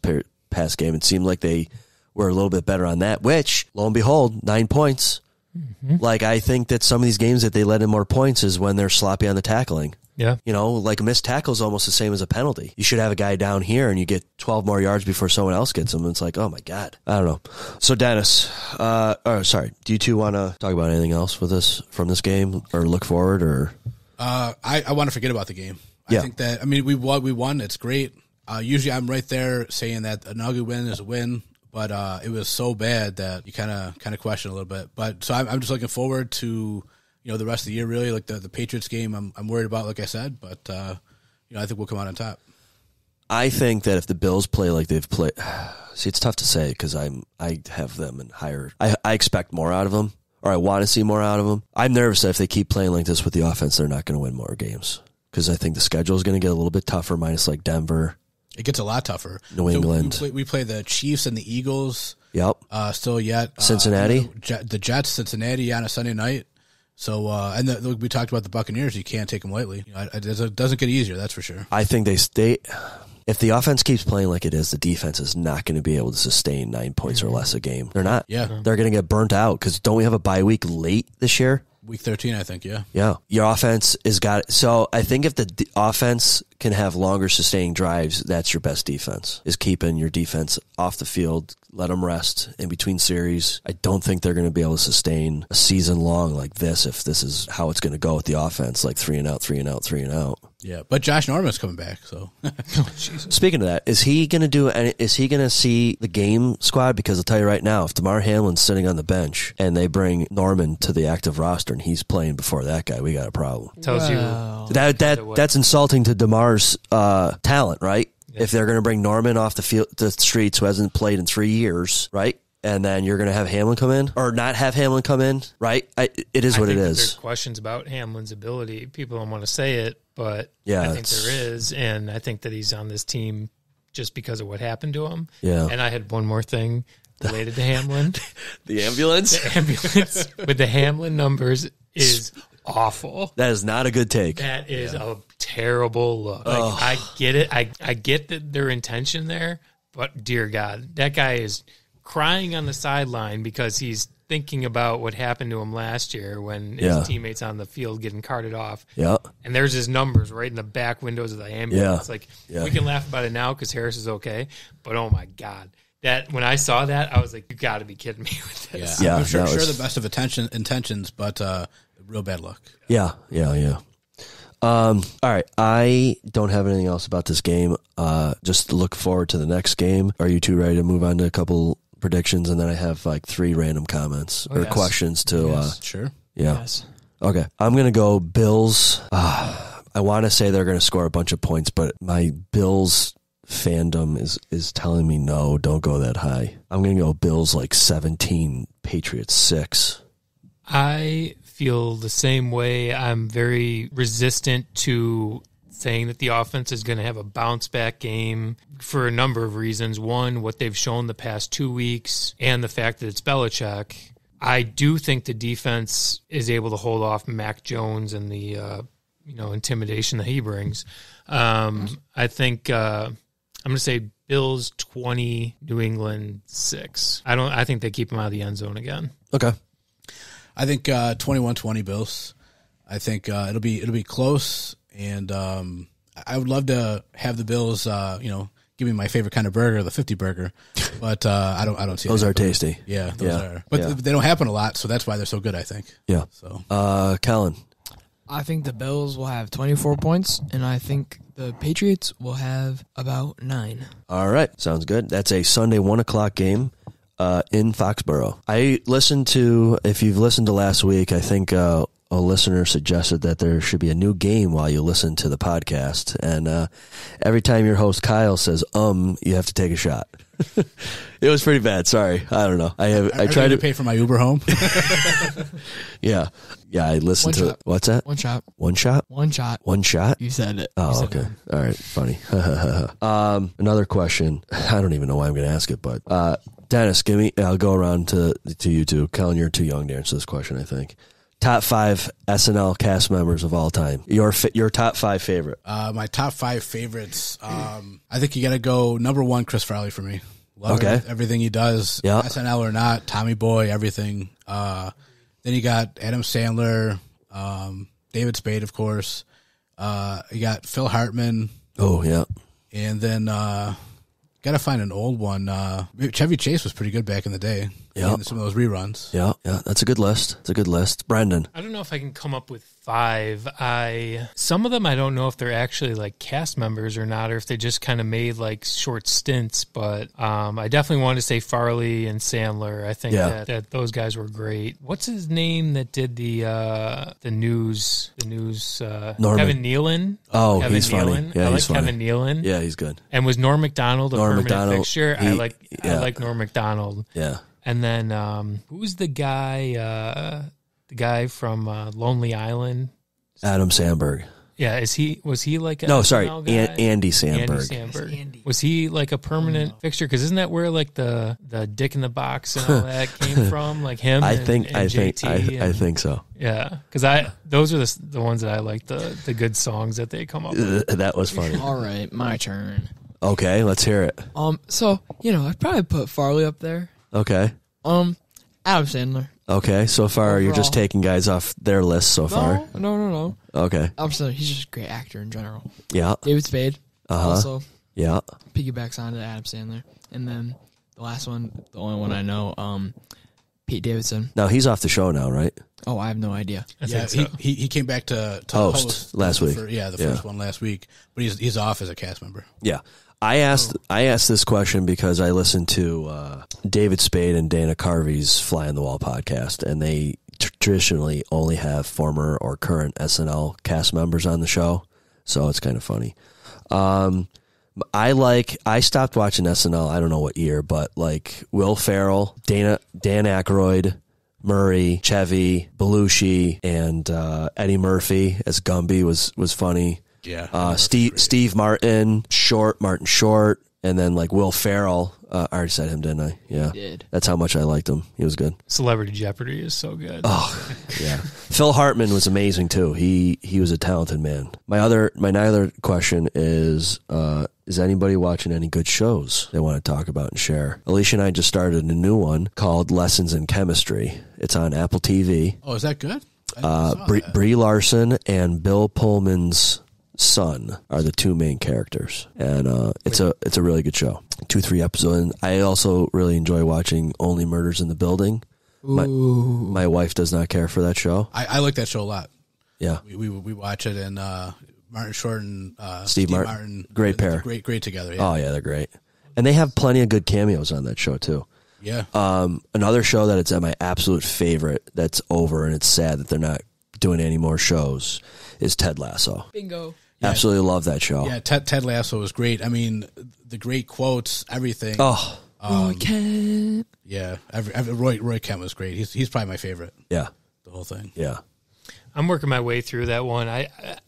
past game. It seemed like they were a little bit better on that, which, lo and behold, 9 points. Mm-hmm. Like, I think that some of these games that they let in more points is when they're sloppy on the tackling. Yeah. Like a missed tackle is almost the same as a penalty. You should have a guy down here and you get 12 more yards before someone else gets him. It's like, oh my God. I don't know. So Dennis, do you two want to talk about anything else from this game or look forward or? I want to forget about the game. I think that, we won. It's great. Usually I'm right there saying that an ugly win is a win. But it was so bad that you kind of question a little bit. But so I'm just looking forward to the rest of the year. Really, like the Patriots game, I'm worried about, like I said. But I think we'll come out on top. I think that if the Bills play like they've played, see, it's tough to say because I have them in higher. I expect more out of them, or I want to see more out of them. I'm nervous that if they keep playing like this with the offense, they're not going to win more games because I think the schedule is going to get a little bit tougher. Minus like Denver. It gets a lot tougher. New England. We play the Chiefs and the Eagles. Yep. Still yet. Cincinnati. The Jets, Cincinnati on a Sunday night. So, we talked about the Buccaneers. You can't take them lightly. It doesn't get easier, that's for sure. I think if the offense keeps playing like it is, the defense is not going to be able to sustain 9 points or less a game. They're not. Yeah. They're going to get burnt out because don't we have a bye week late this year? Week 13, I think, yeah. Yeah. Your offense is so I think if the offense can have longer sustaining drives, that's your best defense, is keeping your defense off the field, let them rest in between series. I don't think they're going to be able to sustain a season long like this if this is how it's going to go with the offense, like 3 and out, 3 and out, 3 and out. Yeah, but Josh Norman's coming back, so. Speaking of that, is he going to see the game squad? Because I'll tell you right now, if DeMar Hamlin's sitting on the bench and they bring Norman to the active roster and he's playing before that guy, we got a problem. Tells you that's insulting to DeMar's talent, right? Yeah. If they're going to bring Norman off the streets who hasn't played in 3 years, right? And then you're going to have Hamlin come in or not have Hamlin come in, right? It is what it is. There's questions about Hamlin's ability. People don't want to say it, but yeah, I think there is. And I think that he's on this team just because of what happened to him. Yeah. And I had one more thing related to Hamlin. The ambulance? The ambulance with the Hamlin numbers is awful. That is not a good take. That is a terrible look. Like, I get it. I get their intention there, but dear God, that guy is crying on the sideline because he's thinking about what happened to him last year when his teammates on the field getting carted off. Yeah. And there's his numbers right in the back windows of the ambulance. Like, we can laugh about it now because Harris is okay, but oh my God, that when I saw that, I was like, you got to be kidding me with this. Yeah, I'm sure that was- the best of intentions, but real bad luck. Yeah. All right, I don't have anything else about this game. Just look forward to the next game. Are you two ready to move on to a couple predictions? And then I have like 3 random comments or questions to. Sure. Yeah. Yes. Okay, I'm gonna go Bills. I want to say they're going to score a bunch of points, but my Bills fandom is telling me no, don't go that high. I'm going to go Bills like 17, Patriots 6. I feel the same way. I'm very resistant to saying that the offense is going to have a bounce back game for a number of reasons. One, what they've shown the past 2 weeks, and the fact that it's Belichick. I do think the defense is able to hold off Mac Jones and the intimidation that he brings. I think I'm going to say Bills 20, New England 6. I think they keep them out of the end zone again. Okay. I think 21-20 Bills. I think it'll be close, and I would love to have the Bills. Give me my favorite kind of burger, the 50 burger, but I don't see those that. are tasty. Yeah, those are. But they don't happen a lot, so that's why they're so good. I think. Yeah. So, Kellen. I think the Bills will have 24 points, and I think the Patriots will have about 9. All right, sounds good. That's a Sunday 1:00 game in Foxborough. I listened to. If you've listened to last week, I think a listener suggested that there should be a new game while you listen to the podcast, and every time your host Kyle says you have to take a shot. It was pretty bad. Sorry, I don't know. I tried to pay for my Uber home. Yeah. I listened to what's that? One shot. One shot. One shot. One shot. You said it. Oh, okay. All right. Funny. Another question. I don't even know why I'm going to ask it, but Dennis, I'll go around to you two. Kellen, you're too young to answer this question, I think. Top 5 SNL cast members of all time. Your top 5 favorite. My top 5 favorites. I think you got to go number 1, Chris Farley for me. Love everything he does. Yeah. SNL or not, Tommy Boy, everything. Then you got Adam Sandler, David Spade, of course. You got Phil Hartman. Oh, yeah. And then got to find an old one. Chevy Chase was pretty good back in the day. Yeah. Some of those reruns. Yeah. That's a good list. It's a good list. Brendan. I don't know if I can come up with 5. Some of them I don't know if they're actually like cast members or not, or if they just kind of made like short stints. But I definitely want to say Farley and Sandler. I think that those guys were great. What's his name that did the news? Kevin Nealon. Oh, Kevin he's Nealon. funny. Yeah, I like he's funny. Kevin Nealon. Yeah, he's good. And was Norm Macdonald a permanent fixture? I like Norm Macdonald. Yeah. And then who's the guy? The guy from Lonely Island. Adam Sandberg. Yeah, was he like a no? Sorry, SNL guy? Andy Sandberg. Andy Sandberg. Was he like a permanent fixture? Because isn't that where like the Dick in the Box and all that came from? Like him. I and think I think so. Yeah, because those are the ones that I like, the good songs that they come up with. That was funny. All right, my turn. Okay, let's hear it. So I'd probably put Farley up there. Okay. Adam Sandler. Okay, so far you're just taking guys off their list so far. No. Okay. Adam Sandler, he's just a great actor in general. Yeah. David Spade. Also. Yeah. Piggybacks onto Adam Sandler. And then the last one, the only one I know, Pete Davidson. Now he's off the show now, right? Oh, I have no idea. He came back to host last week. The first one last week, but he's off as a cast member. Yeah. I asked this question because I listened to David Spade and Dana Carvey's Fly on the Wall podcast, and they traditionally only have former or current SNL cast members on the show, so it's kind of funny. I stopped watching SNL, I don't know what year, but like Will Ferrell, Dan Aykroyd, Murray, Chevy, Belushi, and Eddie Murphy as Gumby was funny. Yeah. Steve Martin Short, and then like Will Ferrell. I already said him, didn't I? Yeah. You did. That's how much I liked him. He was good. Celebrity Jeopardy is so good. Oh, yeah. Phil Hartman was amazing too. He was a talented man. My other question is anybody watching any good shows they want to talk about and share? Alicia and I just started a new one called Lessons in Chemistry. It's on Apple TV. Oh, is that good? Brie Larson and Bill Pullman's son are the two main characters, and it's a really good show. 2-3 episodes. And I also really enjoy watching Only Murders in the Building. My wife does not care for that show. I like that show a lot. Yeah, we watch it, and Martin Short and Steve Martin, great pair, great together. Yeah. Oh yeah, they're great, and they have plenty of good cameos on that show too. Yeah. Another show that it's my absolute favorite that's over, and it's sad that they're not doing any more shows, is Ted Lasso. Bingo. Yeah. Absolutely love that show. Yeah, Ted Lasso was great. I mean, the great quotes, everything. Oh, Roy Kent. Yeah, Roy Kent was great. He's probably my favorite. Yeah, the whole thing. Yeah, I'm working my way through that one.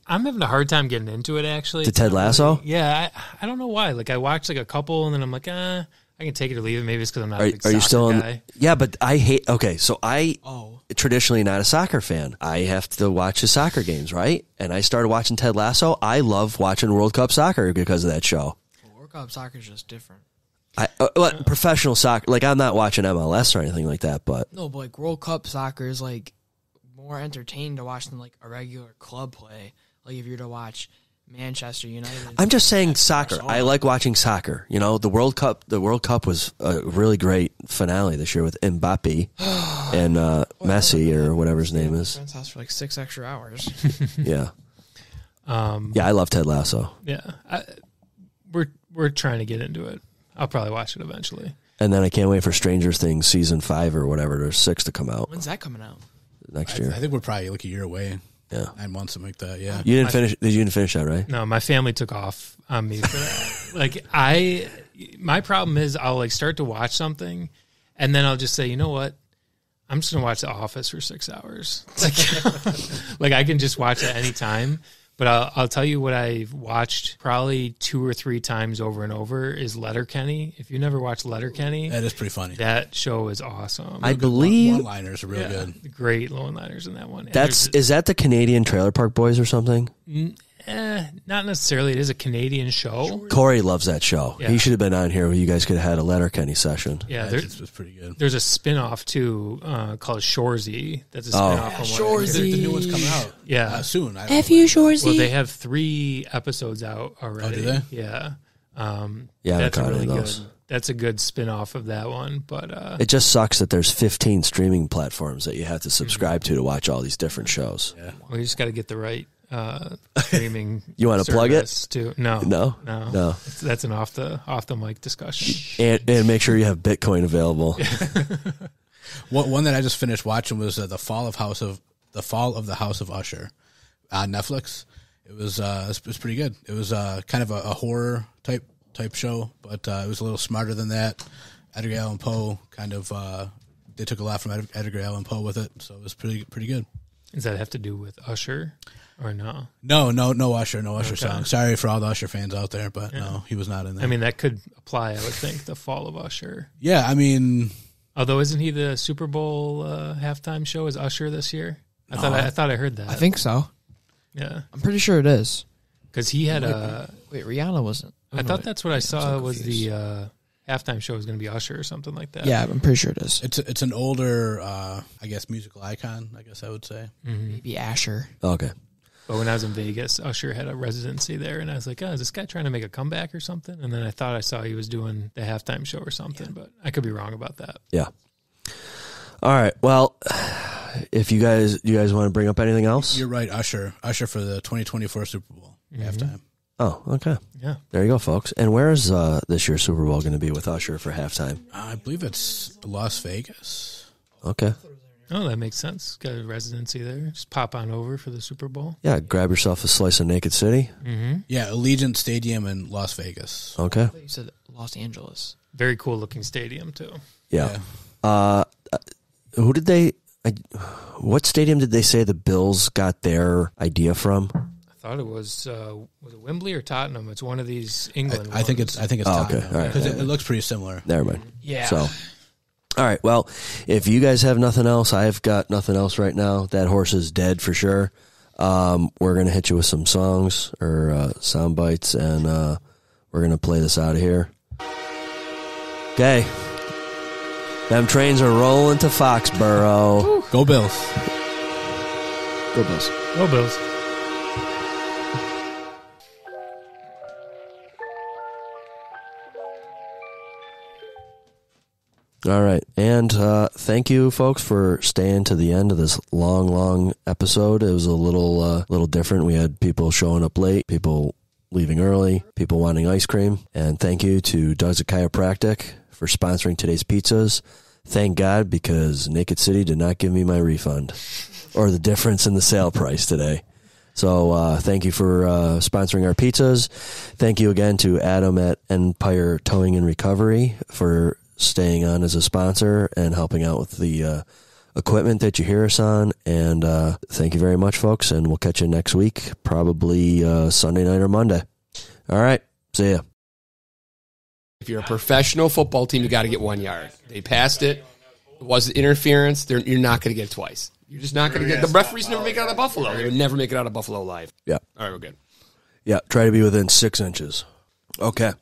I'm having a hard time getting into it, actually. To Ted Lasso? Yeah, I don't know why. Like, I watched like a couple, and then I'm like, I can take it or leave it. Maybe it's because I'm not a big soccer you still guy. Yeah, but I hate. Okay, so traditionally not a soccer fan. I have to watch the soccer games, right? And I started watching Ted Lasso. I love watching World Cup soccer because of that show. World Cup soccer is just different. Professional soccer, like I'm not watching MLS or anything like that, but no, but like World Cup soccer is like more entertaining to watch than like a regular club play. Like if you're to watch Manchester United. I'm just saying soccer. I like watching soccer. You know, the World Cup was a really great finale this year with Mbappe and Messi or whatever his name is. Friend's house for like 6 extra hours. Yeah. Yeah, I love Ted Lasso. Yeah. We're trying to get into it. I'll probably watch it eventually. And then I can't wait for Stranger Things season 5 or whatever. There's 6 to come out. When's that coming out? Next year. I think we're probably like a year away. Yeah. 9 months, something like that. Yeah. You didn't finish that, right? No, my family took off on me for that. Like my problem is I'll like start to watch something and then I'll just say, you know what? I'm just gonna watch The Office for 6 hours. Like I can just watch it any time. But I'll tell you what I've watched probably 2 or 3 times over and over is Letterkenny. If you never watched Letterkenny, that is pretty funny. That show is awesome. I believe one-liners are really good. Great one-liners in that one. Is that the Canadian Trailer Park Boys or something? Not necessarily. It is a Canadian show. Corey loves that show. Yeah. He should have been on here. You guys could have had a Letterkenny session. Yeah, it was pretty good. There's a spin-off too called Shoresy. That's a spin-off. Shoresy. The new one's coming out. Yeah, soon. F you, Shoresy. Well, they have 3 episodes out already. Oh, do they? Yeah. That's really those. good. That's a good spin-off of that one. But it just sucks that there's 15 streaming platforms that you have to subscribe to watch all these different shows. Yeah. Well, you just got to get the right streaming. You want to plug it? Too. No. That's an off the mic discussion. And make sure you have Bitcoin available. One that I just finished watching was the Fall of the House of Usher on Netflix. It was pretty good. It was kind of a horror type show, but it was a little smarter than that. Edgar Allan Poe they took a lot from Edgar Allan Poe with it, so it was pretty good. Does that have to do with Usher? Or no? No Usher song. Sorry for all the Usher fans out there, but no, he was not in there. I mean, that could apply, I would think, the Fall of Usher. Yeah, I mean... Although, isn't he the Super Bowl halftime show as Usher this year? I thought I heard that. I think so. Yeah. I'm pretty sure it is. Because he had Wait, Rihanna wasn't. I thought that's what I saw was the halftime show was going to be Usher or something like that. Yeah, I'm pretty sure it is. It's an older, I guess, musical icon, I guess I would say. Mm-hmm. Maybe Asher. Okay. But when I was in Vegas, Usher had a residency there, and I was like, is this guy trying to make a comeback or something? And then I thought I saw he was doing the halftime show or something, but I could be wrong about that. Yeah. All right. Well, if you guys want to bring up anything else? You're right, Usher for the 2024 Super Bowl halftime. Oh, okay. Yeah. There you go, folks. And where is this year's Super Bowl going to be with Usher for halftime? I believe it's Las Vegas. Okay. Oh, that makes sense. Got a residency there. Just pop on over for the Super Bowl. Yeah, grab yourself a slice of Naked City. Mm-hmm. Yeah, Allegiant Stadium in Las Vegas. Okay. I thought you said Los Angeles. Very cool looking stadium, too. Yeah. What stadium did they say the Bills got their idea from? I thought it was it Wembley or Tottenham? It's one of these England I think it's Tottenham. Okay. All right. Because it looks pretty similar. Never mind. Yeah. So, all right. Well, if you guys have nothing else, I've got nothing else right now. That horse is dead for sure. We're going to hit you with some songs or sound bites, and we're going to play this out of here. Okay. Them trains are rolling to Foxborough. Go Bills. Go Bills. Go Bills. All right. And thank you, folks, for staying to the end of this long episode. It was a little different. We had people showing up late, people leaving early, people wanting ice cream. And thank you to Doug's Chiropractic for sponsoring today's pizzas. Thank God, because Naked City did not give me my refund or the difference in the sale price today. So thank you for sponsoring our pizzas. Thank you again to Adam at Empire Towing and Recovery for staying on as a sponsor and helping out with the equipment that you hear us on. And thank you very much, folks, and we'll catch you next week, probably Sunday night or Monday. All right. See ya. If you're a professional football team, you got to get 1 yard. They passed it. It wasn't interference. You're not going to get it twice. You're just not going to get the referees never make it out of Buffalo. They would never make it out of Buffalo live. Yeah. All right, we're good. Yeah. Try to be within 6 inches. Okay.